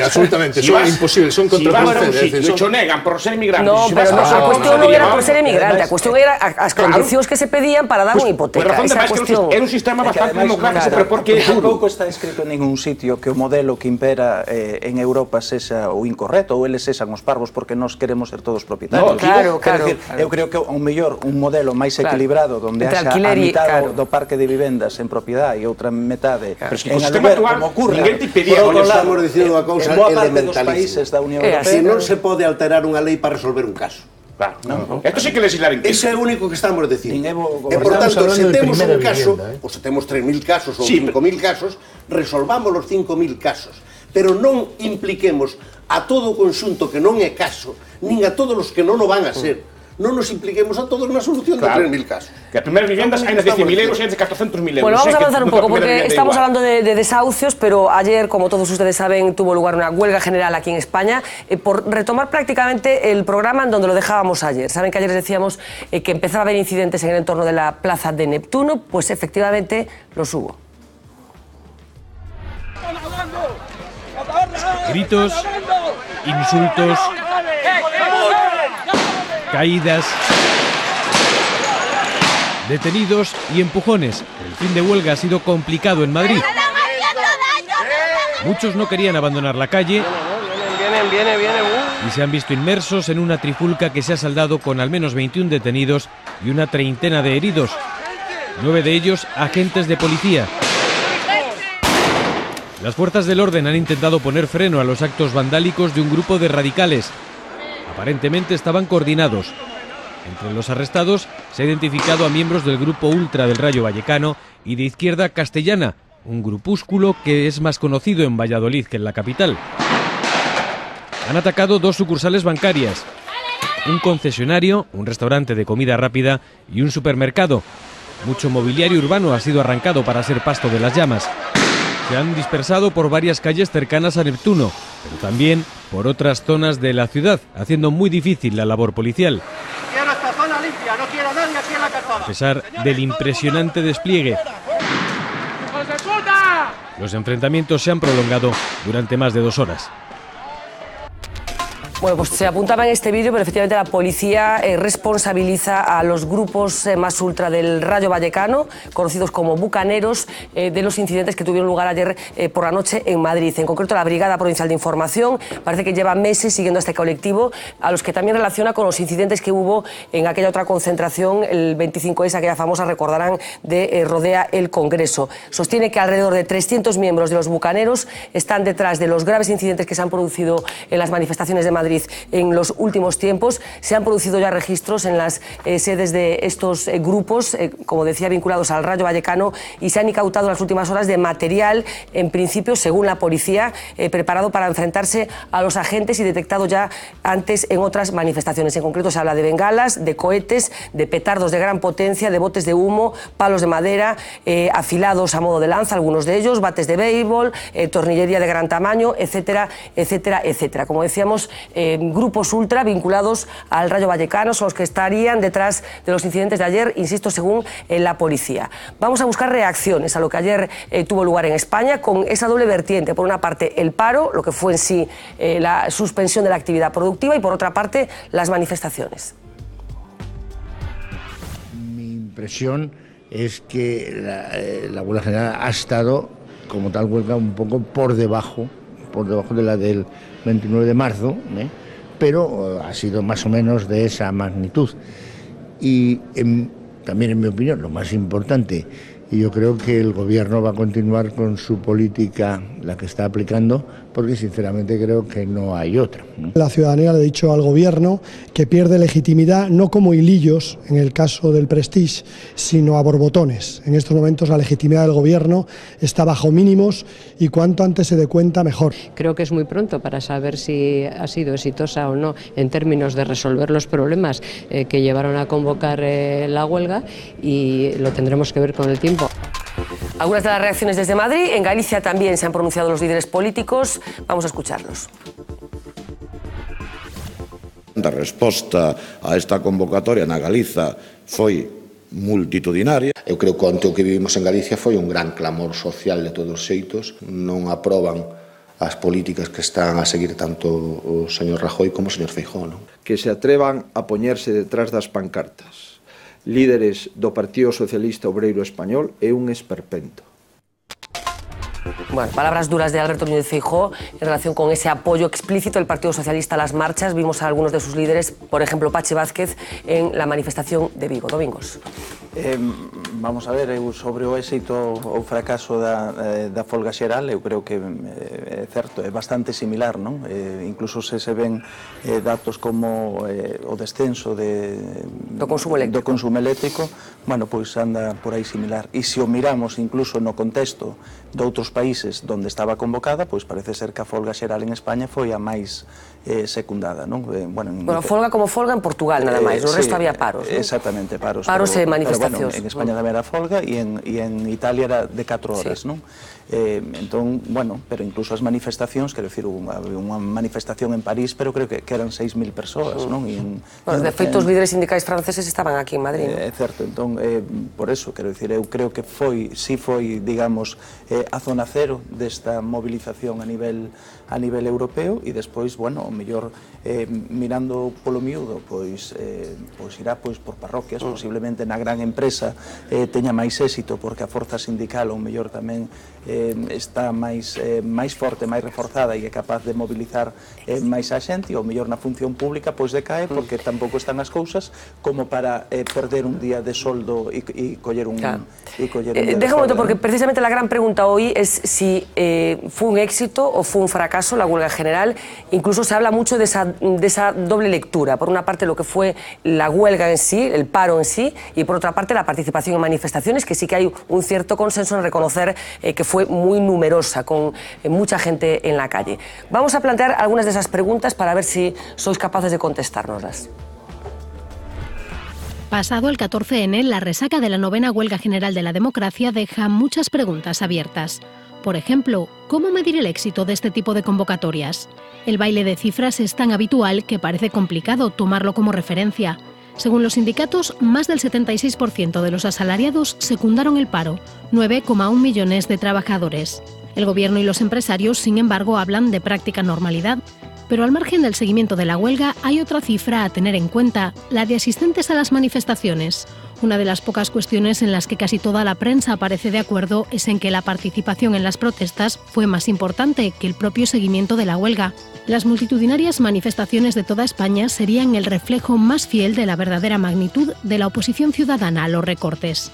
Absolutamente, son imposibles, son contraproducentes. Si lo negan por ser inmigrante. No, pero a cuestión non era por ser inmigrante, a cuestión era as condicións que se pedían para dar unha hipoteca. Era un sistema bastante democrático, pero porque tampouco está escrito en ningún sitio que o modelo que impera en Europa sexa o incorrecto ou eles sexan os parvos porque nós queremos ser todos propietarios. Claro. Eu creo que ao mellor un modelo máis equilibrado onde haxa a mitad do parque de vivendas en propiedade e outra metade en como ocurre. Por outro lado, estamos dicindo unha cousa elementalísima. Si non se pode alterar unha lei para resolver un caso. Claro, esto sí que legislar en Ese é o único que estamos dicindo. E, por tanto, se temos un caso, ou se temos 3.000 casos ou 5.000 casos, resolvamos os 5.000 casos. Pero non impliquemos a todo o conxunto que non é caso, nin a todos os que non o van a ser. Non nos impliquemos a todos na solución de 3.000 casos. Que as primeras viviendas hai de 10.000 euros e hai de 400.000 euros. Bueno, vamos a avanzar un pouco, porque estamos hablando de desahucios, pero ayer, como todos ustedes saben, tuvo lugar una huelga general aquí en España, por retomar prácticamente el programa en donde lo dejábamos ayer. Saben que ayer decíamos que empezaba a haber incidentes en el entorno de la plaza de Neptuno, pues efectivamente los hubo. Gritos, insultos, caídas, detenidos y empujones. El fin de huelga ha sido complicado en Madrid. Muchos no querían abandonar la calle y se han visto inmersos en una trifulca que se ha saldado con al menos 21 detenidos y una treintena de heridos, 9 de ellos agentes de policía. Las fuerzas del orden han intentado poner freno a los actos vandálicos de un grupo de radicales. Aparentemente estaban coordinados. Entre los arrestados se ha identificado a miembros del grupo Ultra del Rayo Vallecano y de Izquierda Castellana, un grupúsculo que es más conocido en Valladolid que en la capital. Han atacado 2 sucursales bancarias, un concesionario, un restaurante de comida rápida y un supermercado. Mucho mobiliario urbano ha sido arrancado para ser pasto de las llamas. Se han dispersado por varias calles cercanas a Neptuno, pero también por otras zonas de la ciudad, haciendo muy difícil la labor policial. Quiero esta zona limpia, no quiero nadie aquí en la calzada. A pesar del impresionante despliegue, los enfrentamientos se han prolongado durante más de 2 horas. Bueno, pues se apuntaba en este vídeo, pero efectivamente la policía responsabiliza a los grupos más ultra del Rayo Vallecano, conocidos como bucaneros, de los incidentes que tuvieron lugar ayer por la noche en Madrid. En concreto, la Brigada Provincial de Información parece que lleva meses siguiendo a este colectivo, a los que también relaciona con los incidentes que hubo en aquella otra concentración, el 25S, aquella famosa, recordarán, de Rodea el Congreso. Sostiene que alrededor de 300 miembros de los bucaneros están detrás de los graves incidentes que se han producido en las manifestaciones de Madrid en los últimos tiempos. Se han producido ya registros en las sedes de estos grupos, como decía, vinculados al Rayo Vallecano, y se han incautado en las últimas horas de material, en principio, según la policía, preparado para enfrentarse a los agentes y detectado ya antes en otras manifestaciones. En concreto se habla de bengalas, de cohetes, de petardos de gran potencia, de botes de humo, palos de madera, afilados a modo de lanza, algunos de ellos, bates de béisbol, tornillería de gran tamaño, etcétera, etcétera, etcétera. Como decíamos, grupos ultra vinculados al Rayo Vallecano son los que estarían detrás de los incidentes de ayer, insisto, según la policía. Vamos a buscar reacciones a lo que ayer tuvo lugar en España, con esa doble vertiente. Por una parte, el paro, lo que fue en sí la suspensión de la actividad productiva, y por otra parte, las manifestaciones. Mi impresión es que la huelga general ha estado, como tal huelga, un poco por debajo de la del 29 de marzo, pero ha sido más o menos de esa magnitud. Y también, en mi opinión, lo más importante, y yo creo que el Gobierno va a continuar con su política, la que está aplicando, porque sinceramente creo que no hay otra, ¿no? La ciudadanía le ha dicho al Gobierno que pierde legitimidad, no como hilillos, en el caso del Prestige, sino a borbotones. En estos momentos la legitimidad del Gobierno está bajo mínimos, y cuanto antes se dé cuenta, mejor. Creo que es muy pronto para saber si ha sido exitosa o no en términos de resolver los problemas que llevaron a convocar la huelga, y lo tendremos que ver con el tiempo. Algunas de las reacciones desde Madrid. En Galicia también se han pronunciado los líderes políticos. Vamos a escucharlos. A resposta a esta convocatoria na Galiza foi multitudinaria. Eu creo que onte o que vivimos en Galicia foi un gran clamor social de todos os xeitos. Non aproban as políticas que están a seguir tanto o señor Rajoy como o señor Feijóo, non? Que se atrevan a poñerse detrás das pancartas líderes do Partido Socialista Obreiro Español é un esperpento. Bueno, palabras duras de Alberto Núñez Feijóo en relación con ese apoyo explícito del Partido Socialista a las marchas. Vimos a algunos de sus líderes, por ejemplo, Pachi Vázquez, en la manifestación de Vigo. Domingos. Vamos a ver, sobre o éxito ou fracaso da folga xeral, eu creo que é certo, é bastante similar, non? Incluso se ven datos como o descenso do consumo eléctrico, bueno, pois anda por aí similar. E se o miramos incluso no contexto de outros países onde estaba convocada, pois parece ser que a folga xeral en España foi a máis secundada, non? Bueno, folga como folga en Portugal, nada máis, no resto había paros, non? Exactamente, paros. Paros e manifestacións. En España tamén era folga, e en Italia era de 4 horas, non? Entón, bueno, pero incluso as manifestacións, quero dicir, unha manifestación en París, pero creo que eran 6.000 persoas, non? De feito, os líderes sindicais franceses estaban aquí en Madrid, non? É certo, entón, por eso, quero dicir, eu creo que si foi, digamos, a zona cero desta movilización a nivel europeo, e despois, bueno, o mellor, mirando polo miúdo, pois irá por parroquias, posiblemente na gran empresa teña máis éxito, porque a forza sindical, ou mellor tamén, está máis forte, máis reforzada, e é capaz de mobilizar máis a xente, e ao mellor na función pública pois decae, porque tampouco están as cousas como para perder un día de soldo e coller un día de folga. Deja un momento, porque precisamente la gran pregunta hoy es si fue un éxito o fue un fracaso la huelga general. Incluso se habla mucho de esa doble lectura. Por una parte, lo que fue la huelga en sí, el paro en sí, y por otra parte, la participación en manifestaciones, que sí que hay un cierto consenso en reconocer que fue muy numerosa, con mucha gente en la calle. Vamos a plantear algunas de esas preguntas para ver si sois capaces de contestárnoslas. Pasado el 14N, la resaca de la 9ª Huelga General de la Democracia deja muchas preguntas abiertas. Por ejemplo, ¿cómo medir el éxito de este tipo de convocatorias? El baile de cifras es tan habitual que parece complicado tomarlo como referencia. Según los sindicatos, más del 76% de los asalariados secundaron el paro, 9,1 millones de trabajadores. El gobierno y los empresarios, sin embargo, hablan de práctica normalidad. Pero al margen del seguimiento de la huelga, hay otra cifra a tener en cuenta, la de asistentes a las manifestaciones. Una de las pocas cuestiones en las que casi toda la prensa parece de acuerdo es en que la participación en las protestas fue más importante que el propio seguimiento de la huelga. Las multitudinarias manifestaciones de toda España serían el reflejo más fiel de la verdadera magnitud de la oposición ciudadana a los recortes.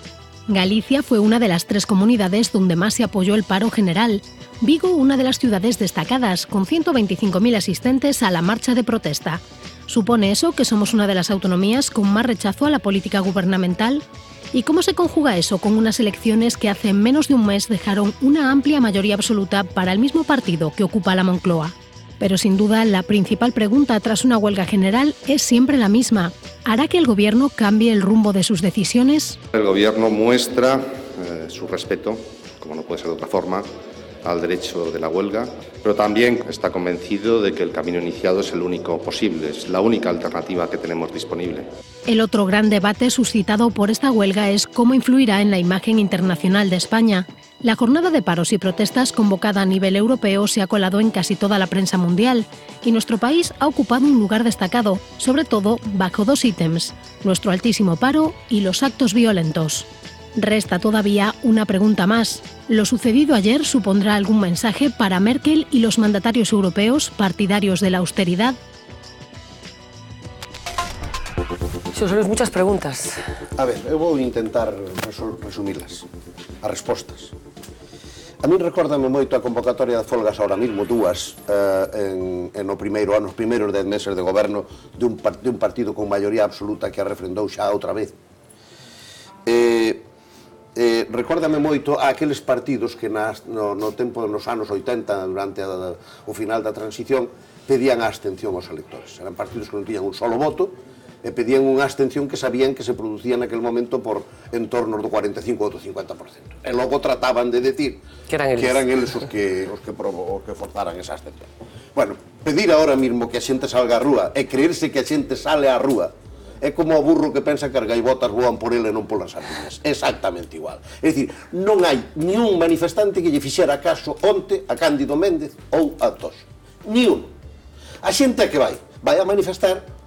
Galicia fue una de las 3 comunidades donde más se apoyó el paro general. Vigo, una de las ciudades destacadas, con 125.000 asistentes a la marcha de protesta. ¿Supone eso que somos una de las autonomías con más rechazo a la política gubernamental? ¿Y cómo se conjuga eso con unas elecciones que hace menos de un mes dejaron una amplia mayoría absoluta para el mismo partido que ocupa la Moncloa? Pero sin duda, la principal pregunta tras una huelga general es siempre la misma. ¿Hará que el Gobierno cambie el rumbo de sus decisiones? El Gobierno muestra su respeto, como no puede ser de otra forma, al derecho de la huelga, pero también está convencido de que el camino iniciado es el único posible, es la única alternativa que tenemos disponible. El otro gran debate suscitado por esta huelga es cómo influirá en la imagen internacional de España. La jornada de paros y protestas convocada a nivel europeo se ha colado en casi toda la prensa mundial y nuestro país ha ocupado un lugar destacado, sobre todo bajo 2 ítems, nuestro altísimo paro y los actos violentos. Resta todavía una pregunta más. ¿Lo sucedido ayer supondrá algún mensaje para Merkel y los mandatarios europeos partidarios de la austeridad? Son muchas preguntas. A ver, eu vou intentar resumirlas, as respostas. A mí recórdame moito a convocatoria de folgas ahora mismo, dúas, no primeiro ano, os primeiros 10 meses de goberno de un partido con maioría absoluta que a refrendou xa outra vez. Recórdame moito a aqueles partidos que no tempo nos anos 80, durante o final da transición, pedían a abstención aos electores. Eran partidos que non tiñan un solo voto e pedían unha abstención que sabían que se producía naquele momento por en torno do 45 ou do 50%. E logo trataban de decir que eran eles os que forzaran esa abstención. Bueno, pedir ahora mismo que a xente salga á rúa e creerse que a xente sale á rúa é como o burro que pensa que as gaivotas voan por ele e non polas sardiñas. Exactamente igual. É dicir, non hai ni un manifestante que lle fixera caso onte a Cándido Méndez ou a Toxo. Ni un. A xente que vai a manifestar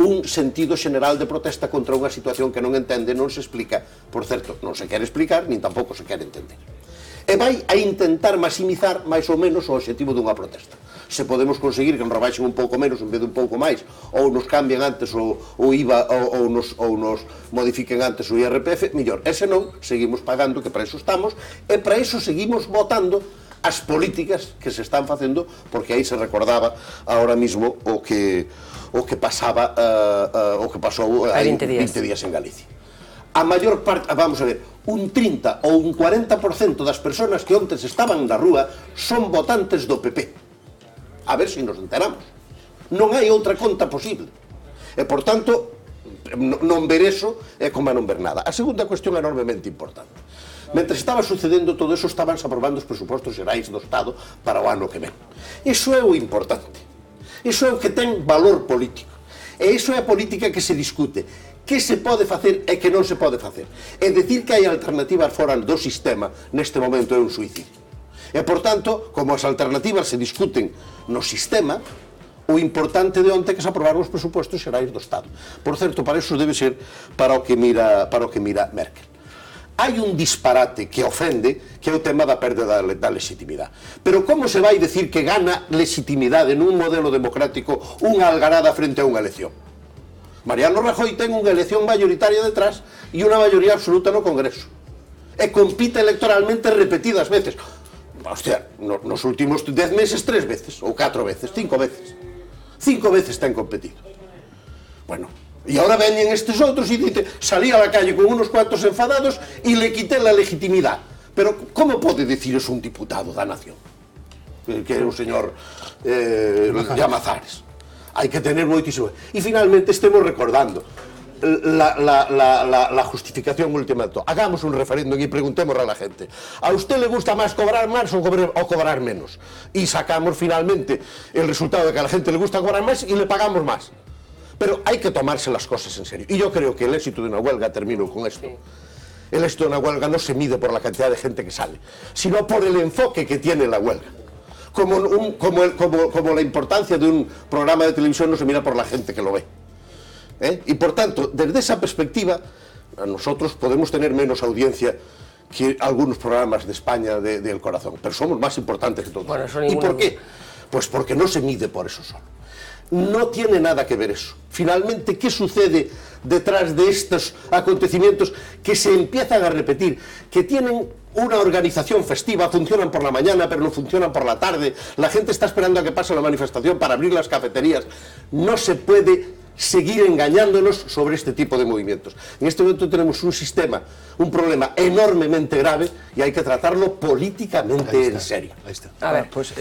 un sentido xeneral de protesta contra unha situación que non entende, non se explica. Por certo, non se quere explicar, nin tampouco se quere entender. E vai a intentar maximizar máis ou menos o obxectivo dunha protesta. Se podemos conseguir que nos rebaixen un pouco menos en vez de un pouco máis, ou nos cambien antes o IVA ou nos modifiquen antes o IRPF, mellor. E se non, seguimos pagando, que para iso estamos, e para iso seguimos votando as políticas que se están facendo, porque aí se recordaba ahora mismo o que pasaba, o que pasou hai 20 días en Galicia. A maior parte, vamos a ver, un 30 ou un 40% das persoas que ontes estaban na rúa son votantes do PP. A ver se nos enteramos. Non hai outra conta posible. E, por tanto, non ver eso é como non ver nada. A segunda cuestión é enormemente importante. Mentre estaba sucedendo todo eso, estaban aprobando os presupostos xerais do Estado para o ano que ven. Iso é o importante. Iso é o que ten valor político. E iso é a política que se discute. Que se pode facer e que non se pode facer. E decir que hai alternativas fora do sistema neste momento é un suicidio. E, por tanto, como as alternativas se discuten no sistema, o importante de onte é que se aprobaron os presupostos xerais do Estado. Por certo, para iso debe ser para o que mira Merkel. Hai un disparate que ofende, que é o tema da perda da legitimidade. Pero como se vai decir que gana legitimidade nun modelo democrático unha algarada frente a unha elección? Mariano Rajoy ten unha elección mayoritaria detrás e unha maioría absoluta no Congreso. E compite electoralmente repetidas veces. Hostia, nos últimos 10 meses 3 veces, ou 4 veces, 5 veces. 5 veces ten competido. Bueno, e agora veñen estes outros e dicen, salí a la calle con unos cuantos enfadados e le quité la legitimidad. Pero como pode dicir eso un diputado da nación? Que é o señor Llamazares. Hai que tener moitísimo. E finalmente estemos recordando la justificación última de todo. Hagamos un referéndum y preguntemos a la gente, ¿a usted le gusta más cobrar más o cobrar menos? Y sacamos finalmente el resultado de que a la gente le gusta cobrar más y le pagamos más. Pero hay que tomarse las cosas en serio. Y yo creo que el éxito de una huelga, termino con esto, el éxito de una huelga no se mide por la cantidad de gente que sale, sino por el enfoque que tiene la huelga. como la importancia de un programa de televisión no se mira por la gente que lo ve. Y por tanto, desde esa perspectiva, nosotros podemos tener menos audiencia que algunos programas de España del corazón, pero somos más importantes que todos. Bueno, ¿Y por qué? Pues porque no se mide por eso solo. No tiene nada que ver eso. Finalmente, ¿qué sucede detrás de estos acontecimientos que se empiezan a repetir, que tienen una organización festiva, funcionan por la mañana pero no funcionan por la tarde, la gente está esperando a que pase la manifestación para abrir las cafeterías? No se puede seguir engañándonos sobre este tipo de movimientos. En este momento tenemos un sistema, un problema enormemente grave y hay que tratarlo políticamente en serio. Ahí está. A ver, pues,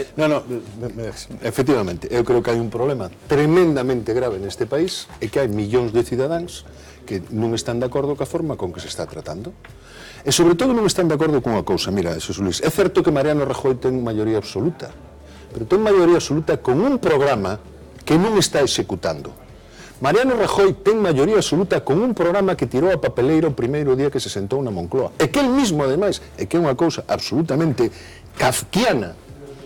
efectivamente, eu creo que hai un problema tremendamente grave neste país e que hai millóns de cidadáns que non están de acordo coa forma con que se está tratando. E sobre todo non están de acordo con unha cousa. Mira, Xosé Luis, é certo que Mariano Rajoy ten maioría absoluta, pero ten maioría absoluta con un programa que non está executando. Mariano Rajoy ten maioría absoluta con un programa que tirou a papeleira o primeiro día que se sentou na Moncloa. E que el mismo, ademais, é que é unha cousa absolutamente kafkiana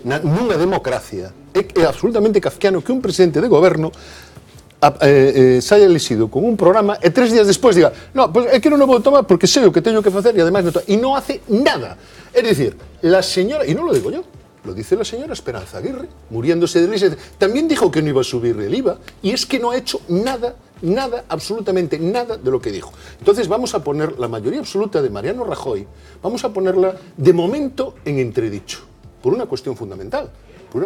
nunha democracia, é absolutamente kafkiano que un presidente de goberno saia elixido con un programa e 3 días despois diga no, pues é que non o vou tomar porque sei o que teño que facer e ademais non hace nada. É dicir, la señora, e non lo digo yo, lo dice la señora Esperanza Aguirre, muriéndose de risa. También dijo que no iba a subir el IVA y es que no ha hecho nada, absolutamente nada de lo que dijo. Entonces vamos a poner la mayoría absoluta de Mariano Rajoy, vamos a ponerla de momento en entredicho, por una cuestión fundamental,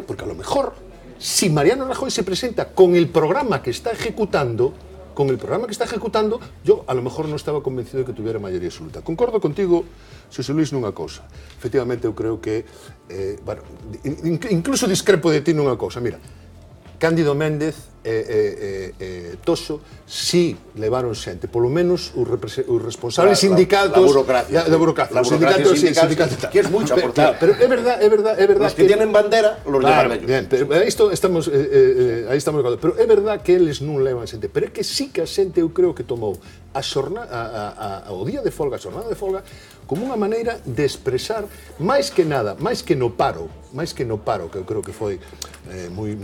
porque a lo mejor si Mariano Rajoy se presenta con el programa que está ejecutando, yo a lo mejor no estaba convencido de que tuviera mayoría absoluta. Concordo contigo, Xosé Luis, nunha cousa. Efectivamente, eu creo que, incluso discrepo de ti nunha cousa. Mira, Cándido Méndez Toso si levaron xente, polo menos os responsables sindicatos da burocracia, sindicatos que é mucha portada, pero é verdade los que tienen bandera los llevan ellos. Aí estamos pero é verdade que eles non levan xente, pero é que sí que a xente eu creo que tomou o día de folga, a xornada de folga como unha maneira de expresar máis que nada, máis que no paro, que eu creo que foi moi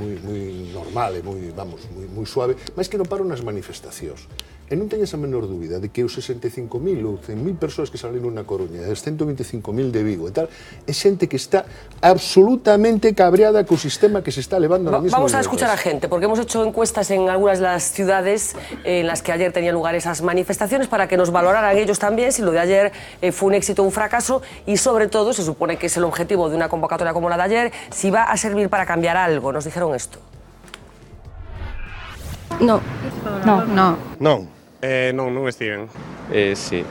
normal e moi suave, máis que no paro nas manifestacións. E non teñes a menor dúbida de que os 65.000 ou 100.000 persoas que salen na Coruña, os 125.000 de Vigo e tal, é xente que está absolutamente cabreada co sistema que se está levando ahora mismo. Vamos a escuchar a gente, porque hemos hecho encuestas en algunas de las ciudades en las que ayer tenían lugar esas manifestaciones para que nos valoraran ellos también si lo de ayer fue un éxito o un fracaso y sobre todo, se supone que es el objetivo de una convocatoria como la de ayer, si va a servir para cambiar algo. Nos dijeron esto. No. Non estiven. Sí.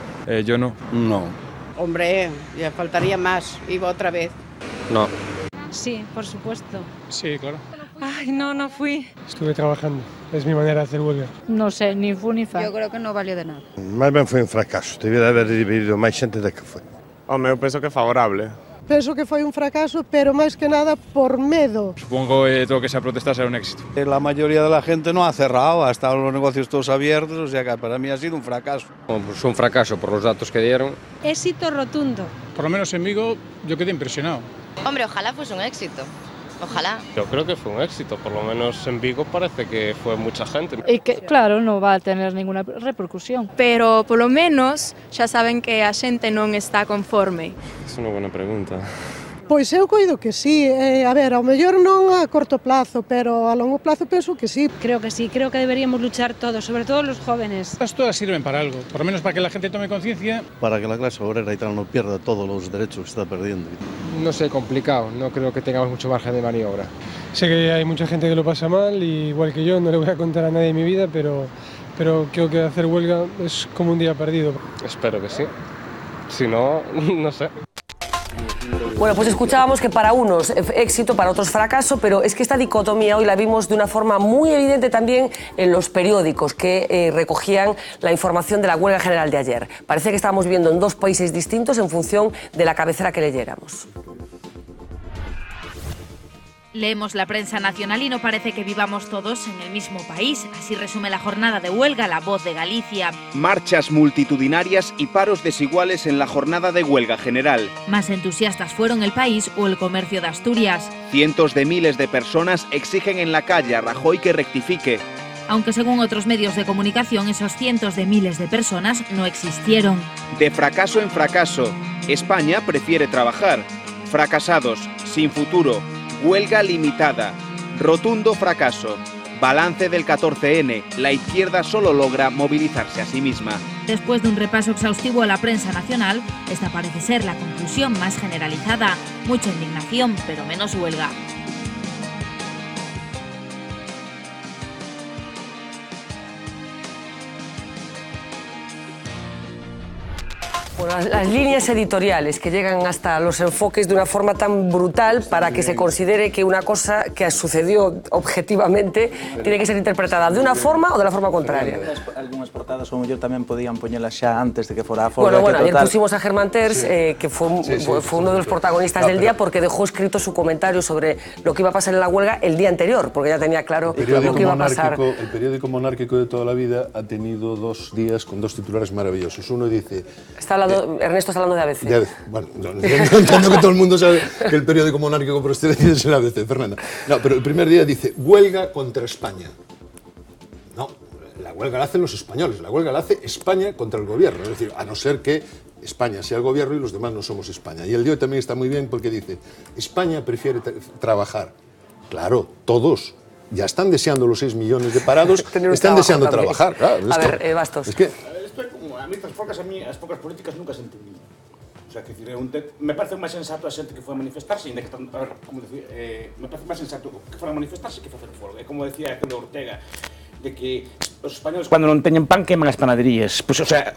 Yo no. No. Hombre, ya faltaría más. Iba otra vez. No. Sí, por supuesto. Sí, claro. Ay, no fui. Estuve trabajando. Es mi manera de hacer huelga. No sé, ni fu ni fa. Yo creo que no valió de nada. Máis ben foi un fracaso. Debía de haber dividido máis xente da que foi. Home, eu penso que é favorable. Penso que foi un fracaso, pero máis que nada por medo. Supongo que todo que sea protesta será un éxito. La mayoría de la gente no ha cerrado, ha estado los negocios todos abiertos, o sea que para mí ha sido un fracaso. Pues un fracaso por los datos que dieron. Éxito rotundo. Por lo menos en Vigo yo quedé impresionado. Hombre, ojalá fuese un éxito. Ojalá. Yo creo que fue un éxito, por lo menos en Vigo parece que fue mucha gente. Y que, claro, no va a tener ninguna repercusión. Pero, por lo menos, xa saben que a xente non está conforme. Es una buena pregunta. Pois eu coido que sí, a ver, ao mellor non a corto plazo, pero a longo plazo penso que sí. Creo que sí, creo que deberíamos luchar todos, sobre todo los jóvenes. Todas sirven para algo, por lo menos para que la gente tome conciencia. Para que la clase obrera y tal no pierda todos los derechos que está perdiendo. No sé, complicado, no creo que tengamos mucho margen de maniobra. Sé que hay mucha gente que lo pasa mal, y igual que yo, no le voy a contar a nadie mi vida, pero creo que hacer huelga es como un día perdido. Espero que sí, si no, no sé. Bueno, pues escuchábamos que para unos éxito, para otros fracaso, pero es que esta dicotomía hoy la vimos de una forma muy evidente también en los periódicos que recogían la información de la huelga general de ayer. Parece que estábamos viviendo en dos países distintos en función de la cabecera que leyéramos. Leemos la prensa nacional y no parece que vivamos todos en el mismo país. Así resume la jornada de huelga La Voz de Galicia. Marchas multitudinarias y paros desiguales en la jornada de huelga general. Más entusiastas fueron El País o El Comercio de Asturias. Cientos de miles de personas exigen en la calle a Rajoy que rectifique. Aunque según otros medios de comunicación, esos cientos de miles de personas no existieron. De fracaso en fracaso, España prefiere trabajar. Fracasados, sin futuro, huelga limitada, rotundo fracaso, balance del 14N, la izquierda solo logra movilizarse a sí misma. Después de un repaso exhaustivo a la prensa nacional, esta parece ser la conclusión más generalizada. Mucha indignación, pero menos huelga. Bueno, las líneas editoriales que llegan hasta los enfoques de una forma tan brutal para que se considere que una cosa que sucedió objetivamente tiene que ser interpretada de una forma o de la forma contraria. Algunas portadas como yo también podían ponerlas ya antes de que fuera a folga. Bueno, ayer pusimos a Germán Terç, que fue uno de los protagonistas del día porque dejó escrito su comentario sobre lo que iba a pasar en la huelga el día anterior, porque ya tenía claro lo que iba a pasar. El periódico monárquico de toda la vida ha tenido 2 días con 2 titulares maravillosos. Uno dice... Ernesto está hablando de ABC. De ABC. Bueno, entiendo que todo el mundo sabe que el periódico monárquico por excelencia es el ABC, Fernanda. No, pero el primer día dice, huelga contra España. No, la huelga la hacen los españoles, la huelga la hace España contra el gobierno. Es decir, a no ser que España sea el gobierno y los demás no somos España. Y el día también está muy bien porque dice, España prefiere trabajar. Claro, todos. Ya están deseando los 6 millones de parados, están deseando trabajar. Claro, a ver, Bastos. Es que... A mí as pocas políticas nunca se entendían. O sea, que me parece máis sensato a xente que foi a manifestarse, ainda que a ver, como decir, me parece máis sensato que foi a manifestarse que facer folga. É como decía Pedro Ortega, de que os españoles cando non teñen pan queman as panaderías. Pois, o sea,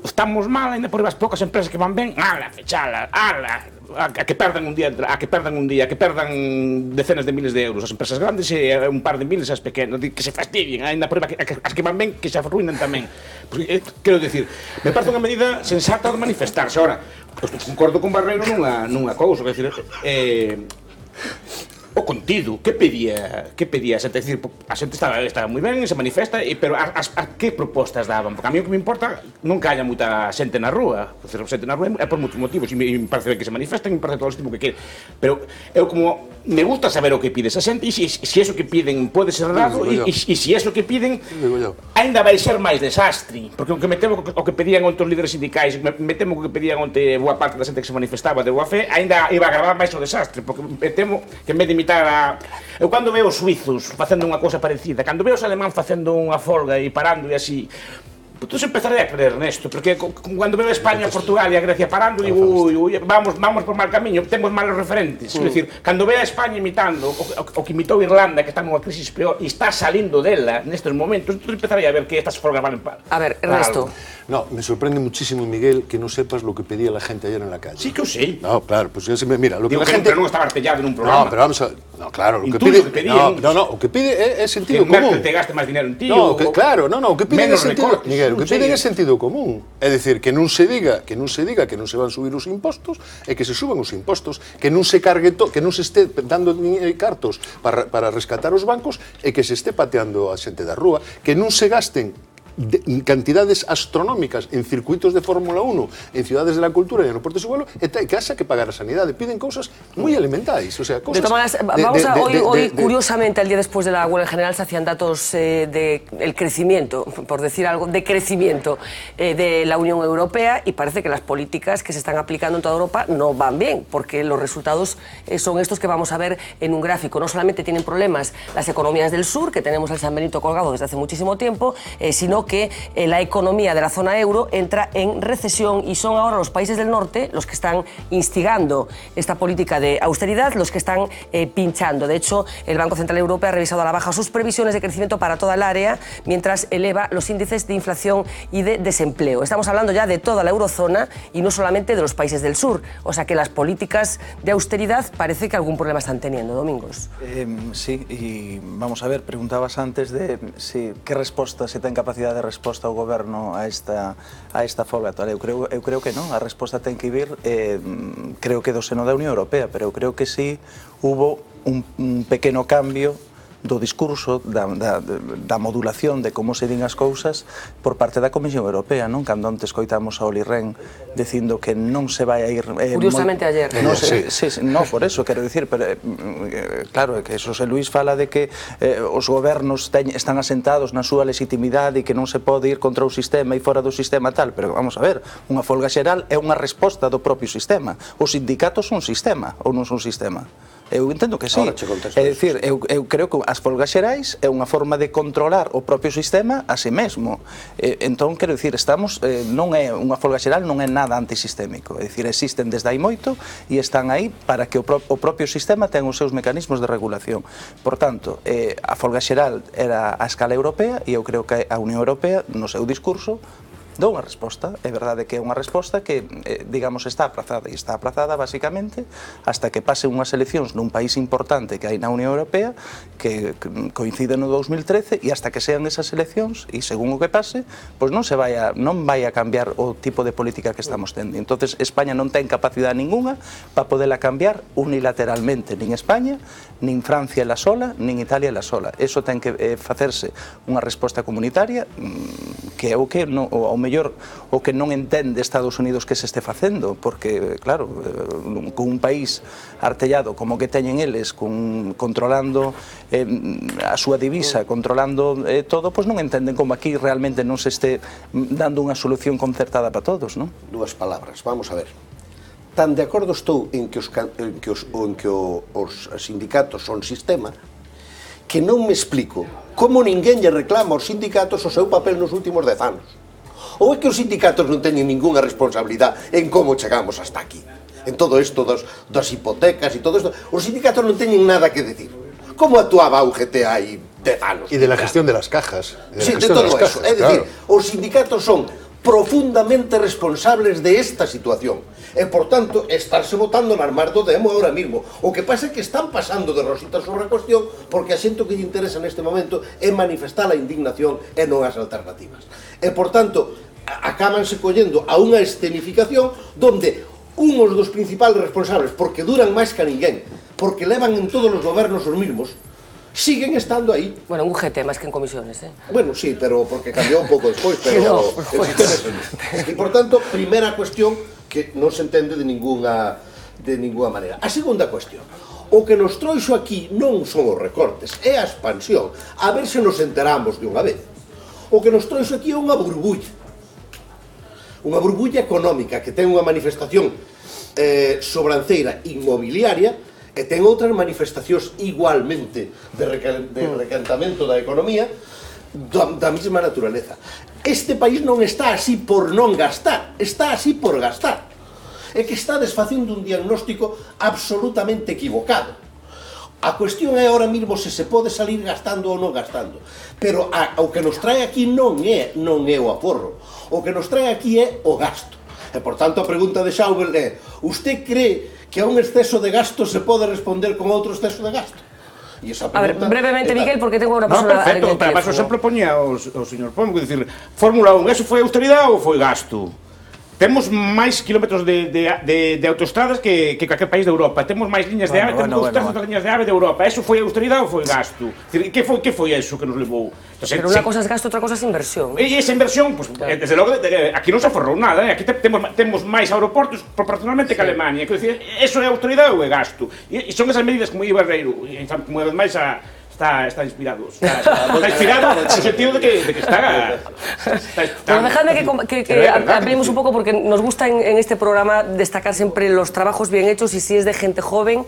estamos mal ainda por as poucas empresas que van ben, ala, fechala, ala, a que perdan un día, a que perdan decenas de miles de euros as empresas grandes e un par de miles as pequenas, que se fastidien, ainda por as que van ben que se arruinan tamén. Quero dicir, me parece unha medida sensata de manifestarse. Ahora, concordo con Barreiro nunha cousa, quer dicir, o contido, que pedía a xente? Decir, a xente estaba moi ben, se manifesta, pero a que propostas daban? Porque a mí o que me importa non que haya moita xente na rúa, porque xente na rúa é por moitos motivos, e me parece ben que se manifesten, me parece todo o estimo que quere, pero eu como me gusta saber o que pide esa xente, e se eso que piden pode ser dado, e se eso que piden ainda vai ser máis desastre, porque o que me temo o que pedían outros líderes sindicais, me temo que pedían onte boa parte da xente que se manifestaba de boa fe, ainda iba a agravar máis o desastre, porque me temo que en vez de eu cando veo os suizos facendo unha cousa parecida, cando veo os alemán facendo unha folga e parando e así, pues empezaré a creer nesto, porque cando veo a España, Portugal e a Grecia parando, digo, ui, vamos por mal camiño, temos malos referentes. É dicir, cando veo a España imitando o que imitou Irlanda, que está nunha crisis peor, e está salindo dela nestes momentos, entón empezaré a ver que estas folgas valen para... A ver, Ernesto. No, me sorprende muchísimo, Miguel, que no sepas lo que pedía la gente ayer en la calle. Sí que o sei. No, claro, pues ya se me... Mira, lo que la gente... non estaba artellado en un programa. No, pero vamos a... No, claro, lo que pide... No, o que pide é sentido común. Que te gaste máis dinero en ti. No, claro, o que pide é sentido... Miguel, o que pide é sentido común. É dicir, que non se diga que non se van subir os impostos e que se suban os impostos, que non se cargue que non se este dando cartos para rescatar os bancos e que se este pateando a xente da rúa, que non se gasten cantidades astronómicas en circuitos de Fórmula 1, en ciudades de la cultura e en aeropuertos de vuelo, e que haya que pagar a sanidade. Piden cousas moi elementais, o sea, cousas... De todas maneras, hoy curiosamente, al día después de la huelga general, se hacían datos del crecimiento, por decir algo, de crecimiento de la Unión Europea, y parece que las políticas que se están aplicando en toda Europa no van bien, porque los resultados son estos que vamos a ver en un gráfico. No solamente tienen problemas las economías del sur, que tenemos el San Benito colgado desde hace muchísimo tiempo, sino que la economía de la zona euro entra en recesión y son ahora los países del norte los que están instigando esta política de austeridad, los que están pinchando. De hecho, el Banco Central Europeo ha revisado a la baja sus previsiones de crecimiento para toda el área, mientras eleva los índices de inflación y de desempleo. Estamos hablando ya de toda la eurozona y no solamente de los países del sur. O sea que las políticas de austeridad parece que algún problema están teniendo. Domingos. Sí, y vamos a ver, preguntabas antes de qué resposta, se ten capacidade de resposta ao goberno a esta folga. Eu creo que non, a resposta ten que vir, creo que do seno da Unión Europea, pero eu creo que sí hubo un pequeno cambio do discurso, da modulación de como se din as cousas por parte da Comisión Europea, non? Cando antes coitamos a Olli Rehn dicindo que non se vai a ir... Curiosamente ayer. No, por eso, quero dicir, pero claro, que Xosé Luís fala de que os gobernos están asentados na súa legitimidade e que non se pode ir contra o sistema e fora do sistema tal, pero vamos a ver, unha folga xeral é unha resposta do propio sistema. Os sindicatos son sistema ou non son sistema? Eu entendo que sí. É dicir, eu creo que as folgas xerais é unha forma de controlar o propio sistema a si mesmo. Entón, quero dicir, non é unha folga xeral, non é nada antisistémico. É dicir, existen desde hai moito e están aí para que o propio sistema ten os seus mecanismos de regulación. Por tanto, a folga xeral era a escala europea e eu creo que a Unión Europea, no seu discurso, dou unha resposta. É verdade que é unha resposta que, digamos, está aprazada, e está aprazada basicamente hasta que pasen unhas eleccións nun país importante que hai na Unión Europea que coincide no 2013 e hasta que sean esas eleccións e según o que pase, pois non vai a cambiar o tipo de política que estamos tendo. Entonces España non ten capacidade ninguna para poderla cambiar unilateralmente, nin España, nin Francia la sola, nin Italia la sola. Eso ten que facerse unha resposta comunitaria que é o que ao mellor o que non entende Estados Unidos que se este facendo, porque, claro, con un país artellado como que teñen eles, controlando a súa divisa, controlando todo, pois non entenden como aquí realmente non se este dando unha solución concertada para todos, non? Dúas palabras, vamos a ver. Tan de acordo estou en que os sindicatos son sistema que non me explico como ninguén lle reclama aos sindicatos o seu papel nos últimos 10 anos. Ou é que os sindicatos non teñen ningunha responsabilidade en como chegamos hasta aquí? En todo isto das hipotecas e todo isto, os sindicatos non teñen nada que decir. Como actuaba a UGT hai 10 anos? E de la gestión de las cajas. Sí, de todo eso. É dicir, os sindicatos son profundamente responsables de esta situación. E, por tanto, estarse votando nas mar do demo ahora mismo. O que pasa é que están pasando de rosita sobre a cuestión porque a xente que lle interesa neste momento é manifestar a indignación e non as alternativas. E, por tanto, acabanse collendo a unha escenificación donde unhos dos principales responsables, porque duran máis que a ninguén, porque levan en todos os gobernos os mismos, siguen estando aí. Bueno, un GT máis que en comisiones, Bueno, sí, pero porque cambiou un pouco despois, pero... E, por tanto, primeira cuestión que non se entende de ninguna maneira. A segunda cuestión, o que nos trouxo aquí non son os recortes, é a expansión. A ver se nos enteramos de unha vez. O que nos trouxo aquí é unha burbulla económica que ten unha manifestación sobranceira inmobiliaria e ten outras manifestacións igualmente de recantamento da economía da mesma naturaleza. Este país non está así por non gastar, está así por gastar. É que está desfacendo un diagnóstico absolutamente equivocado. A cuestión é ahora mesmo se se pode salir gastando ou non gastando. Pero o que nos trae aquí non é o aforro. O que nos trae aquí é o gasto. E, por tanto, a pregunta de Schauble é: usted cree que a un exceso de gasto se pode responder con outro exceso de gasto? A ver, brevemente, Miguel, porque tengo unha persona... Perfecto, pero para eso propoñía o señor Pomo, que dicir, Fórmula 1, eso foi austeridade ou foi gasto? Temos máis kilómetros de autoestradas que calquer país de Europa. Temos máis liñas de ave, temos 2 das liñas de ave de Europa. Eso foi austeridade ou foi gasto? Que foi eso que nos levou? Pero unha cosa é gasto, outra cosa é inversión. E esa inversión, desde logo, aquí non se aforrou nada. Aquí temos máis aeroportos proporcionalmente que Alemania. Eso é austeridade ou é gasto? E son esas medidas como Iba Barreiro, como é máis a... Está inspirado. Está inspirado en el sentido de que está... Pero dejadme que ampliemos un poco, porque nos gusta en este programa destacar siempre los trabajos bien hechos, y si es de gente joven,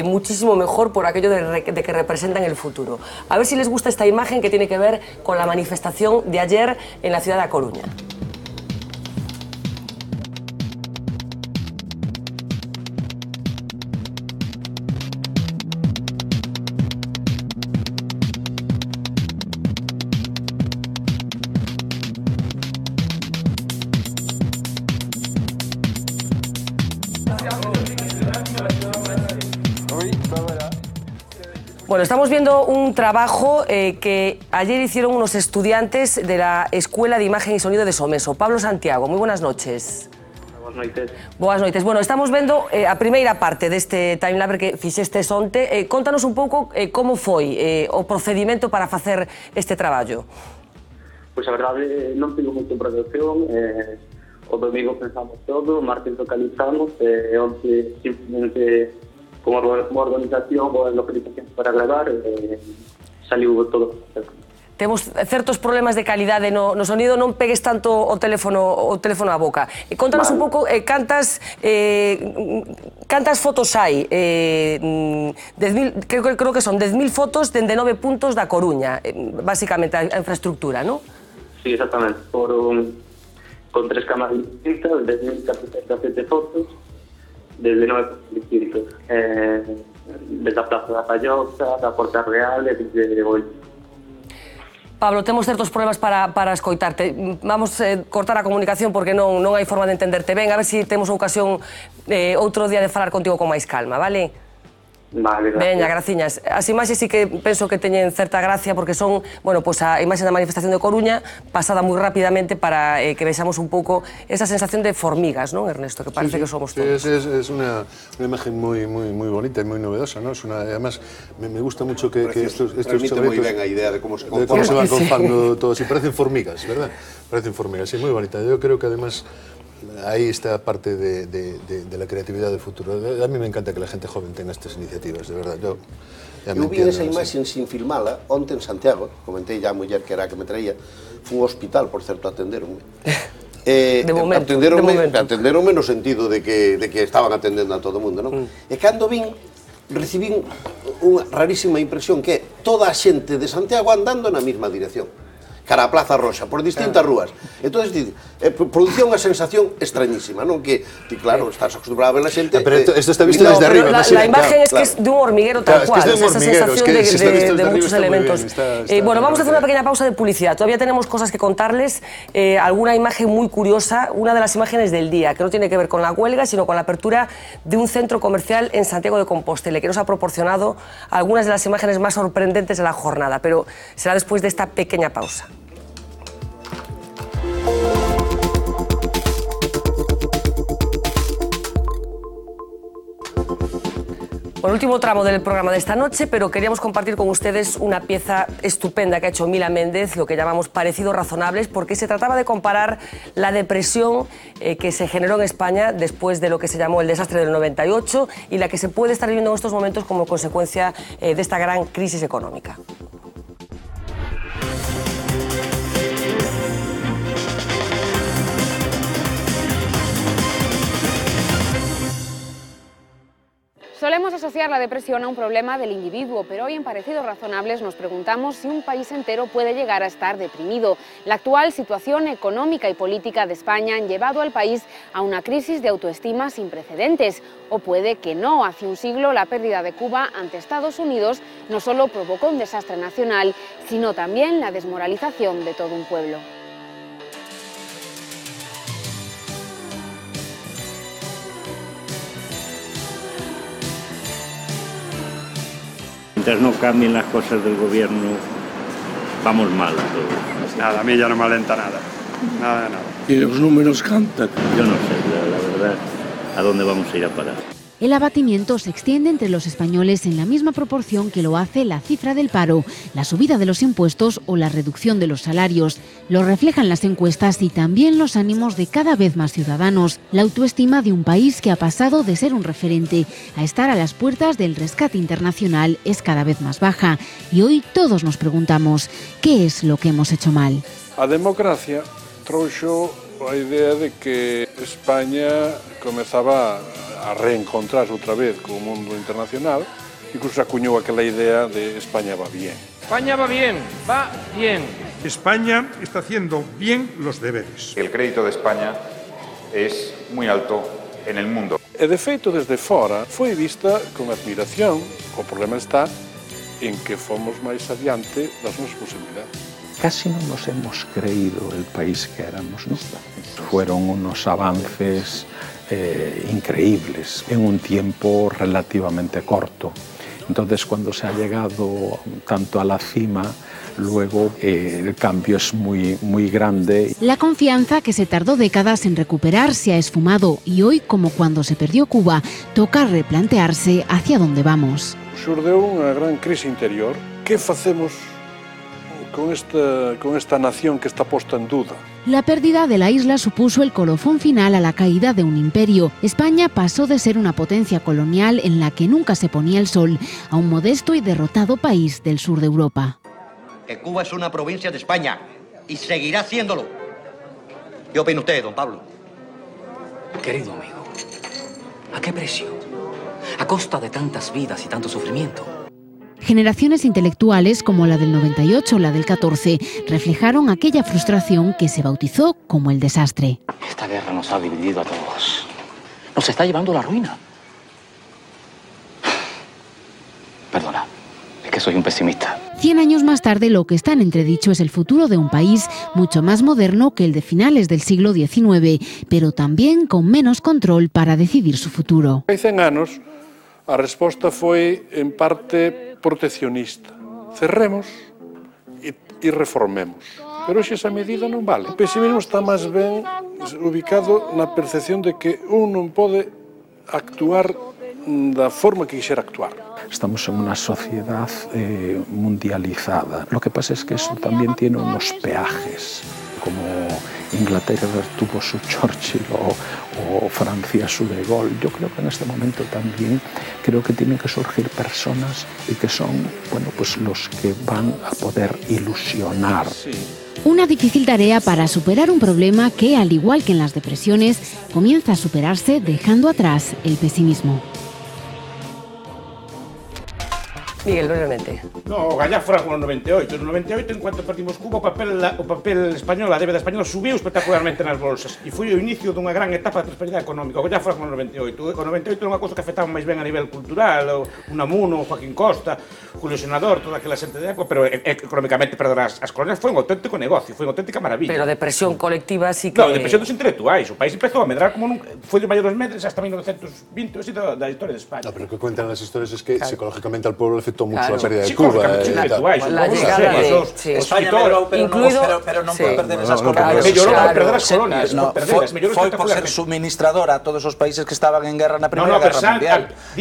muchísimo mejor por aquello de que representan el futuro. A ver si les gusta esta imagen que tiene que ver con la manifestación de ayer en la ciudad de A Coruña. Bueno, estamos viendo un trabajo que ayer hicieron unos estudiantes de la Escuela de Imagen y Sonido de Someso. Pablo Santiago, muy buenas noches. Boas noites. Boas noites. Bueno, estamos vendo a primeira parte deste timelapse que fixestes onte. Contanos un pouco como foi o procedimento para facer este traballo. Pois a verdade non tivo moita produción. O domingo pensamos todo, o martes localizamos, e onte simplemente como organización ou localización para gravar, saliu todo. Temos certos problemas de calidade no sonido, non pegues tanto o teléfono á boca. Contanos un pouco cantas fotos hai. Creo que son 10.000 fotos dende 9 puntos da Coruña, basicamente a infraestructura, non? Sí, exactamente. Foron con 3 cámaras distintas, 10.407 fotos, desde 9 puntos distintos. Desde a Plaza da Palloza, da Porta Real e desde Goiás. Pablo, temos certos problemas para escoitarte. Vamos cortar a comunicación porque non hai forma de entenderte ben. A ver se temos ocasión outro día de falar contigo con máis calma, vale? Vale, gracias. Veña, graciñas. As imaxes sí que penso que teñen certa gracia porque son, bueno, pues a imaxe da manifestación de Coruña pasada moi rapidamente para que vexamos un pouco esa sensación de formigas, non, Ernesto? Que parece que somos todos. Es una imagen muy bonita y muy novedosa, ¿no? Además, me gusta mucho que estos transmite muy bien la idea de cómo se van conformando todos. Y parecen formigas, ¿verdad? Parecen formigas, sí, muy bonita. Yo creo que además ahí está parte de la creatividad del futuro. A mí me encanta que la gente joven tenga estas iniciativas, de verdad. Yo vi esa imagen sin filmarla, onte en Santiago, comenté ya a muller que era a que me traía, fue un hospital, por cierto, atenderonme. Atenderonme no sentido de que estaban atendendo a todo o mundo, non? E cando vin, recibín unha rarísima impresión que é toda a xente de Santiago andando na mesma dirección, cara a Plaza Roxa, por distintas rúas. Entón, producía unha sensación extrañísima, non? Que, claro, estás acostumbrado a ver a xente... Pero isto está visto desde arriba. La imagen es que es de un hormiguero tal cual, esa sensación de muchos elementos. Bueno, vamos a hacer una pequeña pausa de publicidad. Todavía tenemos cosas que contarles. Alguna imagen muy curiosa, una de las imágenes del día, que no tiene que ver con la huelga, sino con la apertura de un centro comercial en Santiago de Compostela, que nos ha proporcionado algunas de las imágenes más sorprendentes de la jornada. Pero será después de esta pequeña pausa. Bueno, último tramo del programa de esta noche, pero queríamos compartir con ustedes una pieza estupenda que ha hecho Mila Méndez, lo que llamamos parecidos razonables, porque se trataba de comparar la depresión que se generó en España después de lo que se llamó el desastre del 98 y la que se puede estar viviendo en estos momentos como consecuencia de esta gran crisis económica. Solemos asociar la depresión a un problema del individuo, pero hoy en Parecidos Razonables nos preguntamos si un país entero puede llegar a estar deprimido. La actual situación económica y política de España han llevado al país a una crisis de autoestima sin precedentes. O puede que no. Hace un siglo la pérdida de Cuba ante Estados Unidos no solo provocó un desastre nacional, sino también la desmoralización de todo un pueblo. Mientras no cambien las cosas del gobierno, vamos mal a todos. Nada, a mí ya no me alenta nada. Nada. Y los números cantan. Yo no sé, la verdad, a dónde vamos a ir a parar. El abatimiento se extiende entre los españoles en la misma proporción que lo hace la cifra del paro, la subida de los impuestos o la reducción de los salarios. Lo reflejan las encuestas y también los ánimos de cada vez más ciudadanos. La autoestima de un país que ha pasado de ser un referente a estar a las puertas del rescate internacional es cada vez más baja. Y hoy todos nos preguntamos, ¿qué es lo que hemos hecho mal? A democracia trouxo a idea de que España comezaba a reencontrarse outra vez co mundo internacional, incluso acuñou aquela idea de España va bien. España va bien, va bien. España está haciendo bien los deberes. El crédito de España es muy alto en el mundo. E de feito, desde fora, foi vista con admiración. O problema está en que fomos máis adiante das nosas posibilidades. Casi no nos hemos creído el país que éramos, ¿no? Fueron unos avances increíbles en un tiempo relativamente corto. Entonces, cuando se ha llegado tanto a la cima, luego el cambio es muy grande. La confianza que se tardó décadas en recuperar se ha esfumado y hoy, como cuando se perdió Cuba, toca replantearse hacia dónde vamos. Xurdeu unha gran crise interior. Que facemos con esta nación que está posta en duda? La pérdida de la isla supuso el colofón final a la caída de un imperio. España pasó de ser una potencia colonial en la que nunca se ponía el sol a un modesto y derrotado país del sur de Europa. Que Cuba es una provincia de España y seguirá siéndolo. ¿Qué opina usted, don Pablo? Querido amigo, ¿a qué precio? A costa de tantas vidas y tanto sufrimiento. Generaciones intelectuales como la del 98 o la del 14 reflejaron aquella frustración que se bautizó como el desastre. Esta guerra nos ha dividido a todos. Nos está llevando a la ruina. Perdona, es que soy un pesimista. 100 años más tarde, lo que está en entredicho es el futuro de un país mucho más moderno que el de finales del siglo XIX, pero también con menos control para decidir su futuro. Hai 100 anos, a resposta foi, en parte, proteccionista. Cerremos e reformemos. Pero hoxe esa medida non vale. O pesimismo está máis ben ubicado na percepción de que un non pode actuar da forma que quixera actuar. Estamos en una sociedad mundializada. Lo que pasa es que eso también tiene unos peajes, como Inglaterra tuvo su Churchill o Francia su De Gaulle. Yo creo que en este momento también creo que tienen que surgir personas y que son, bueno, pues los que van a poder ilusionar. Una difícil tarea para superar un problema que, al igual que en las depresiones, comienza a superarse dejando atrás el pesimismo. Miguel, brevemente. No, gallá fora como no 98. No 98, en cuanto partimos Cuba, o papel español, a débeda española, subiu espectacularmente nas bolsas. E foi o inicio dunha gran etapa de prosperidade económica. O gallá fora como no 98. O 98 era unha cousa que afectaba máis ben a nivel cultural, o Unamuno, o Joaquín Costa, Julio Senador, toda aquela xente de época, pero económicamente perder as colonias foi un auténtico negocio, foi unha auténtica maravilla. Pero a depresión colectiva sí que... No, a depresión dos intelectuais. O país empezou a medrar como nunca. Foi de maiores medres hasta 1920, así da historia de España. No, pero o que cuentan las historias es que psicológicamente al pueblo le afectó mucho la pérdida de sí, Cuba. La llegada de... España medrou, pero non por perder esas colonias. Mellorou por perder as colonias. Foi por ser suministrador a todos os países que estaban en guerra na Primeira Guerra Mundial.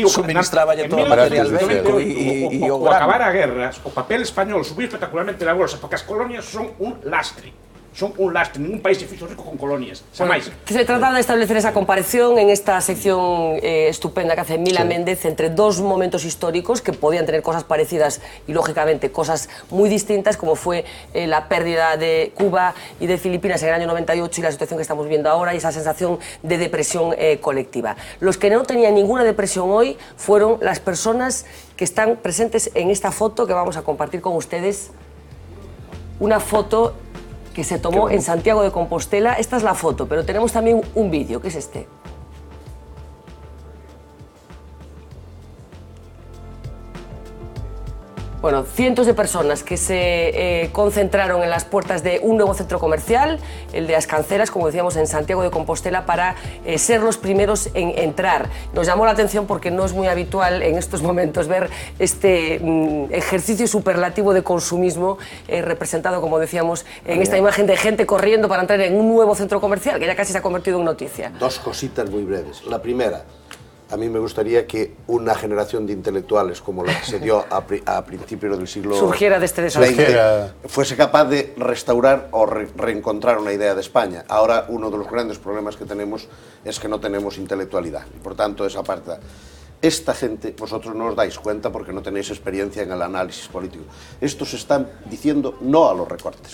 Suministraba todo o material bélico e o gran. Ao acabar a guerra, o papel español subiu espectacularmente na bolsa, porque as colonias son un lastre. Son un lastre, ningún país se fixo rico con colonias. Bueno, se trata de establecer esa comparación en esta sección estupenda que hace Mila Méndez entre dos momentos históricos que podían tener cosas parecidas y, lógicamente, cosas muy distintas, como fue la pérdida de Cuba y de Filipinas en el año 98 y la situación que estamos viendo ahora y esa sensación de depresión colectiva. Los que no tenían ninguna depresión hoy fueron las personas que están presentes en esta foto que vamos a compartir con ustedes. Una foto que se tomó en Santiago de Compostela. Esta es la foto, pero tenemos también un vídeo, que es este. Bueno, cientos de personas que se concentraron en las puertas de un nuevo centro comercial, el de As Canceras, como decíamos, en Santiago de Compostela, para ser los primeros en entrar. Nos llamó la atención porque no es muy habitual en estos momentos ver este ejercicio superlativo de consumismo representado, como decíamos, en esta imagen de gente corriendo para entrar en un nuevo centro comercial, que ya casi se ha convertido en noticia. Dos cositas muy breves. La primera, a mí me gustaría que una generación de intelectuales como la que se dio a principios del siglo surgiera de este desastre, fuese capaz de restaurar o reencontrar una idea de España. Ahora uno de los grandes problemas que tenemos es que no tenemos intelectualidad y por tanto esa parte. Esta gente, vosotros no os dais cuenta porque no tenéis experiencia en el análisis político. Estos están diciendo no a los recortes.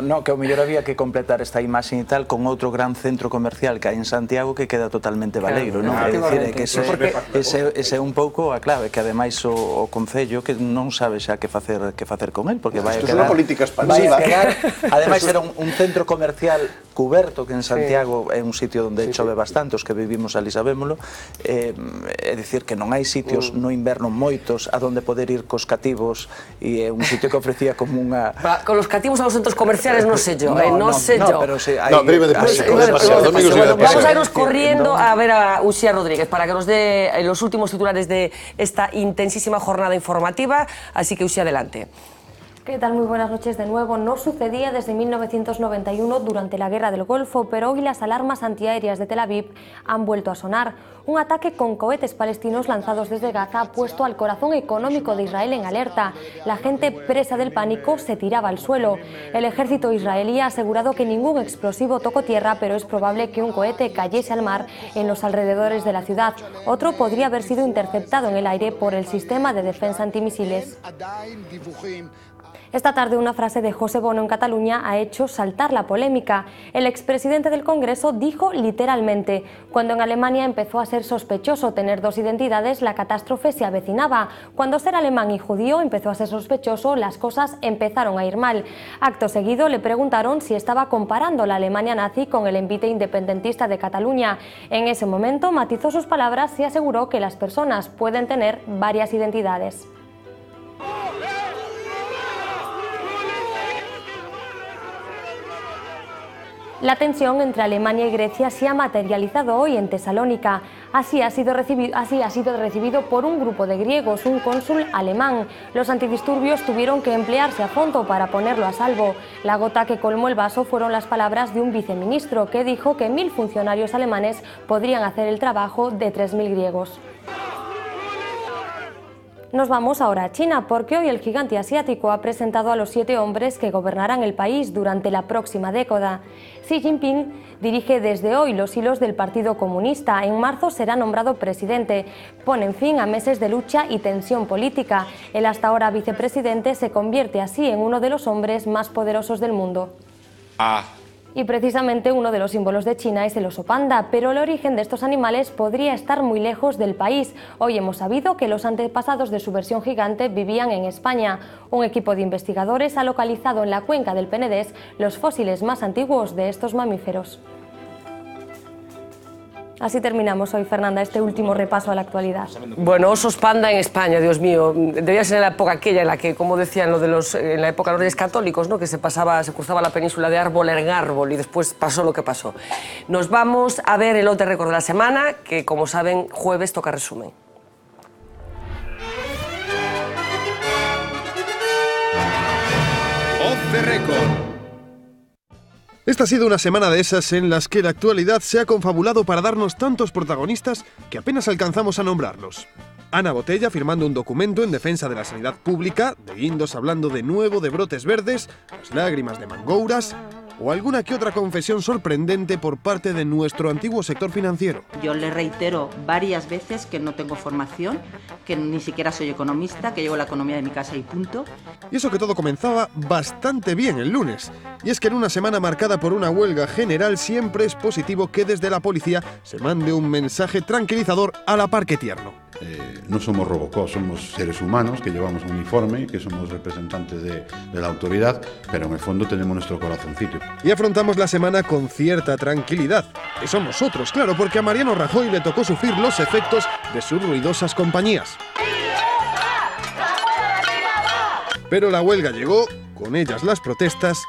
No, que o mellor había que completar esta imaxe e tal con outro gran centro comercial que hai en Santiago que queda totalmente baleiro, non? É dicir, que ese é un pouco a clave, que ademais o Concello que non sabe xa que facer con el, porque vai a quedar... Isto é unha política expansiva. Ademais era un centro comercial cuberto, que en Santiago é un sitio onde chove bastante, tantos que vivimos ali sabémolo, é dicir que non hai sitios no inverno moitos a donde poder ir cos cativos, e é un sitio que ofrecía como unha... Con los cativos a los centros comerciales non sei yo, non sei yo. Pero sí, hai... No, pero iba de paseo. Vamos a irnos corriendo a ver a Uxía Rodríguez para que nos dé los últimos titulares de esta intensísima jornada informativa, así que Uxía, adelante. ¿Qué tal? Muy buenas noches de nuevo. No sucedía desde 1991 durante la Guerra del Golfo, pero hoy las alarmas antiaéreas de Tel Aviv han vuelto a sonar. Un ataque con cohetes palestinos lanzados desde Gaza ha puesto al corazón económico de Israel en alerta. La gente, presa del pánico, se tiraba al suelo. El ejército israelí ha asegurado que ningún explosivo tocó tierra, pero es probable que un cohete cayese al mar en los alrededores de la ciudad. Otro podría haber sido interceptado en el aire por el sistema de defensa antimisiles. Esta tarde una frase de José Bono en Cataluña ha hecho saltar la polémica. El expresidente del Congreso dijo literalmente: cuando en Alemania empezó a ser sospechoso tener dos identidades, la catástrofe se avecinaba. Cuando ser alemán y judío empezó a ser sospechoso, las cosas empezaron a ir mal. Acto seguido le preguntaron si estaba comparando la Alemania nazi con el envite independentista de Cataluña. En ese momento matizó sus palabras y aseguró que las personas pueden tener varias identidades. La tensión entre Alemania y Grecia se ha materializado hoy en Tesalónica. Así ha sido recibido por un grupo de griegos, un cónsul alemán. Los antidisturbios tuvieron que emplearse a fondo para ponerlo a salvo. La gota que colmó el vaso fueron las palabras de un viceministro que dijo que 1000 funcionarios alemanes podrían hacer el trabajo de 3000 griegos. Nos vamos ahora a China, porque hoy el gigante asiático ha presentado a los 7 hombres que gobernarán el país durante la próxima década. Xi Jinping dirige desde hoy los hilos del Partido Comunista. En marzo será nombrado presidente. Ponen fin a meses de lucha y tensión política. El hasta ahora vicepresidente se convierte así en uno de los hombres más poderosos del mundo. Y precisamente uno de los símbolos de China es el oso panda, pero el origen de estos animales podría estar muy lejos del país. Hoy hemos sabido que los antepasados de su versión gigante vivían en España. Un equipo de investigadores ha localizado en la cuenca del Penedés los fósiles más antiguos de estos mamíferos. Así terminamos hoy, Fernanda, este último repaso a la actualidad. Bueno, osos panda en España, Dios mío. Debía ser en la época aquella en la que, como decían, en la época de los Reyes Católicos, ¿no?, que se cruzaba la península de árbol en árbol y después pasó lo que pasó. Nos vamos a ver el Off the Record de la semana, que, como saben, jueves toca resumen. Off the Record. Esta ha sido una semana de esas en las que la actualidad se ha confabulado para darnos tantos protagonistas que apenas alcanzamos a nombrarlos. Ana Botella firmando un documento en defensa de la sanidad pública, de Guindos hablando de nuevo de brotes verdes, las lágrimas de Mangouras, o alguna que otra confesión sorprendente por parte de nuestro antiguo sector financiero. Yo le reitero varias veces que no tengo formación, que ni siquiera soy economista, que llevo la economía de mi casa y punto. Y eso que todo comenzaba bastante bien el lunes. Y es que en una semana marcada por una huelga general siempre es positivo que desde la policía se mande un mensaje tranquilizador a la par que tierno. No somos Robocop, somos seres humanos que llevamos un uniforme, que somos representantes de la autoridad, pero en el fondo tenemos nuestro corazoncito. Y afrontamos la semana con cierta tranquilidad. Que somos nosotros, claro, porque a Mariano Rajoy le tocó sufrir los efectos de sus ruidosas compañías. Pero la huelga llegó, con ellas las protestas,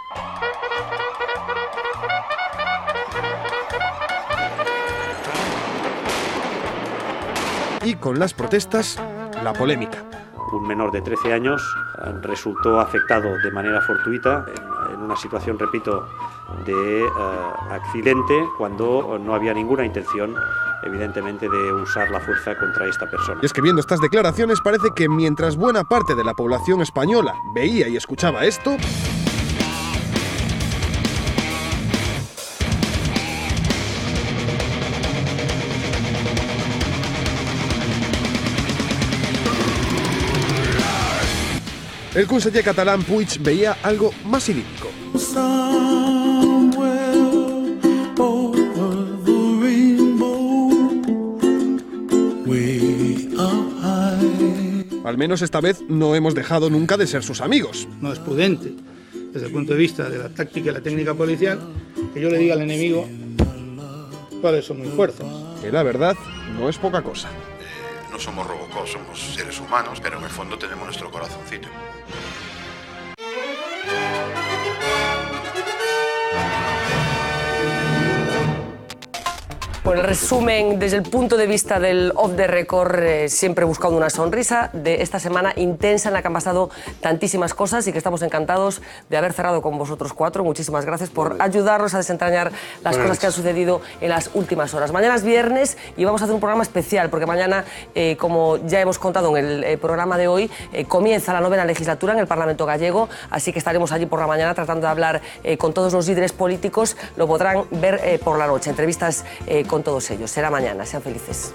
y con las protestas, la polémica. Un menor de 13 años resultó afectado de manera fortuita en una situación, repito, de accidente, cuando no había ninguna intención, evidentemente, de usar la fuerza contra esta persona. Y es que viendo estas declaraciones parece que mientras buena parte de la población española veía y escuchaba esto, el conseller catalán Puig veía algo más idílico. Al menos esta vez no hemos dejado nunca de ser sus amigos. No es prudente, desde el punto de vista de la táctica y la técnica policial, que yo le diga al enemigo para eso no hay fuerzas. Que la verdad no es poca cosa. No somos Robocop, somos seres humanos, pero en el fondo tenemos nuestro corazoncito. Bueno, el resumen desde el punto de vista del off the record, siempre buscando una sonrisa, de esta semana intensa en la que han pasado tantísimas cosas y que estamos encantados de haber cerrado con vosotros cuatro. Muchísimas gracias por ayudarnos a desentrañar las cosas que han sucedido en las últimas horas. Mañana es viernes y vamos a hacer un programa especial porque mañana, como ya hemos contado en el programa de hoy, comienza la 9ª legislatura en el Parlamento gallego, así que estaremos allí por la mañana tratando de hablar con todos los líderes políticos. Lo podrán ver por la noche, entrevistas con todos ellos. Será mañana, sean felices.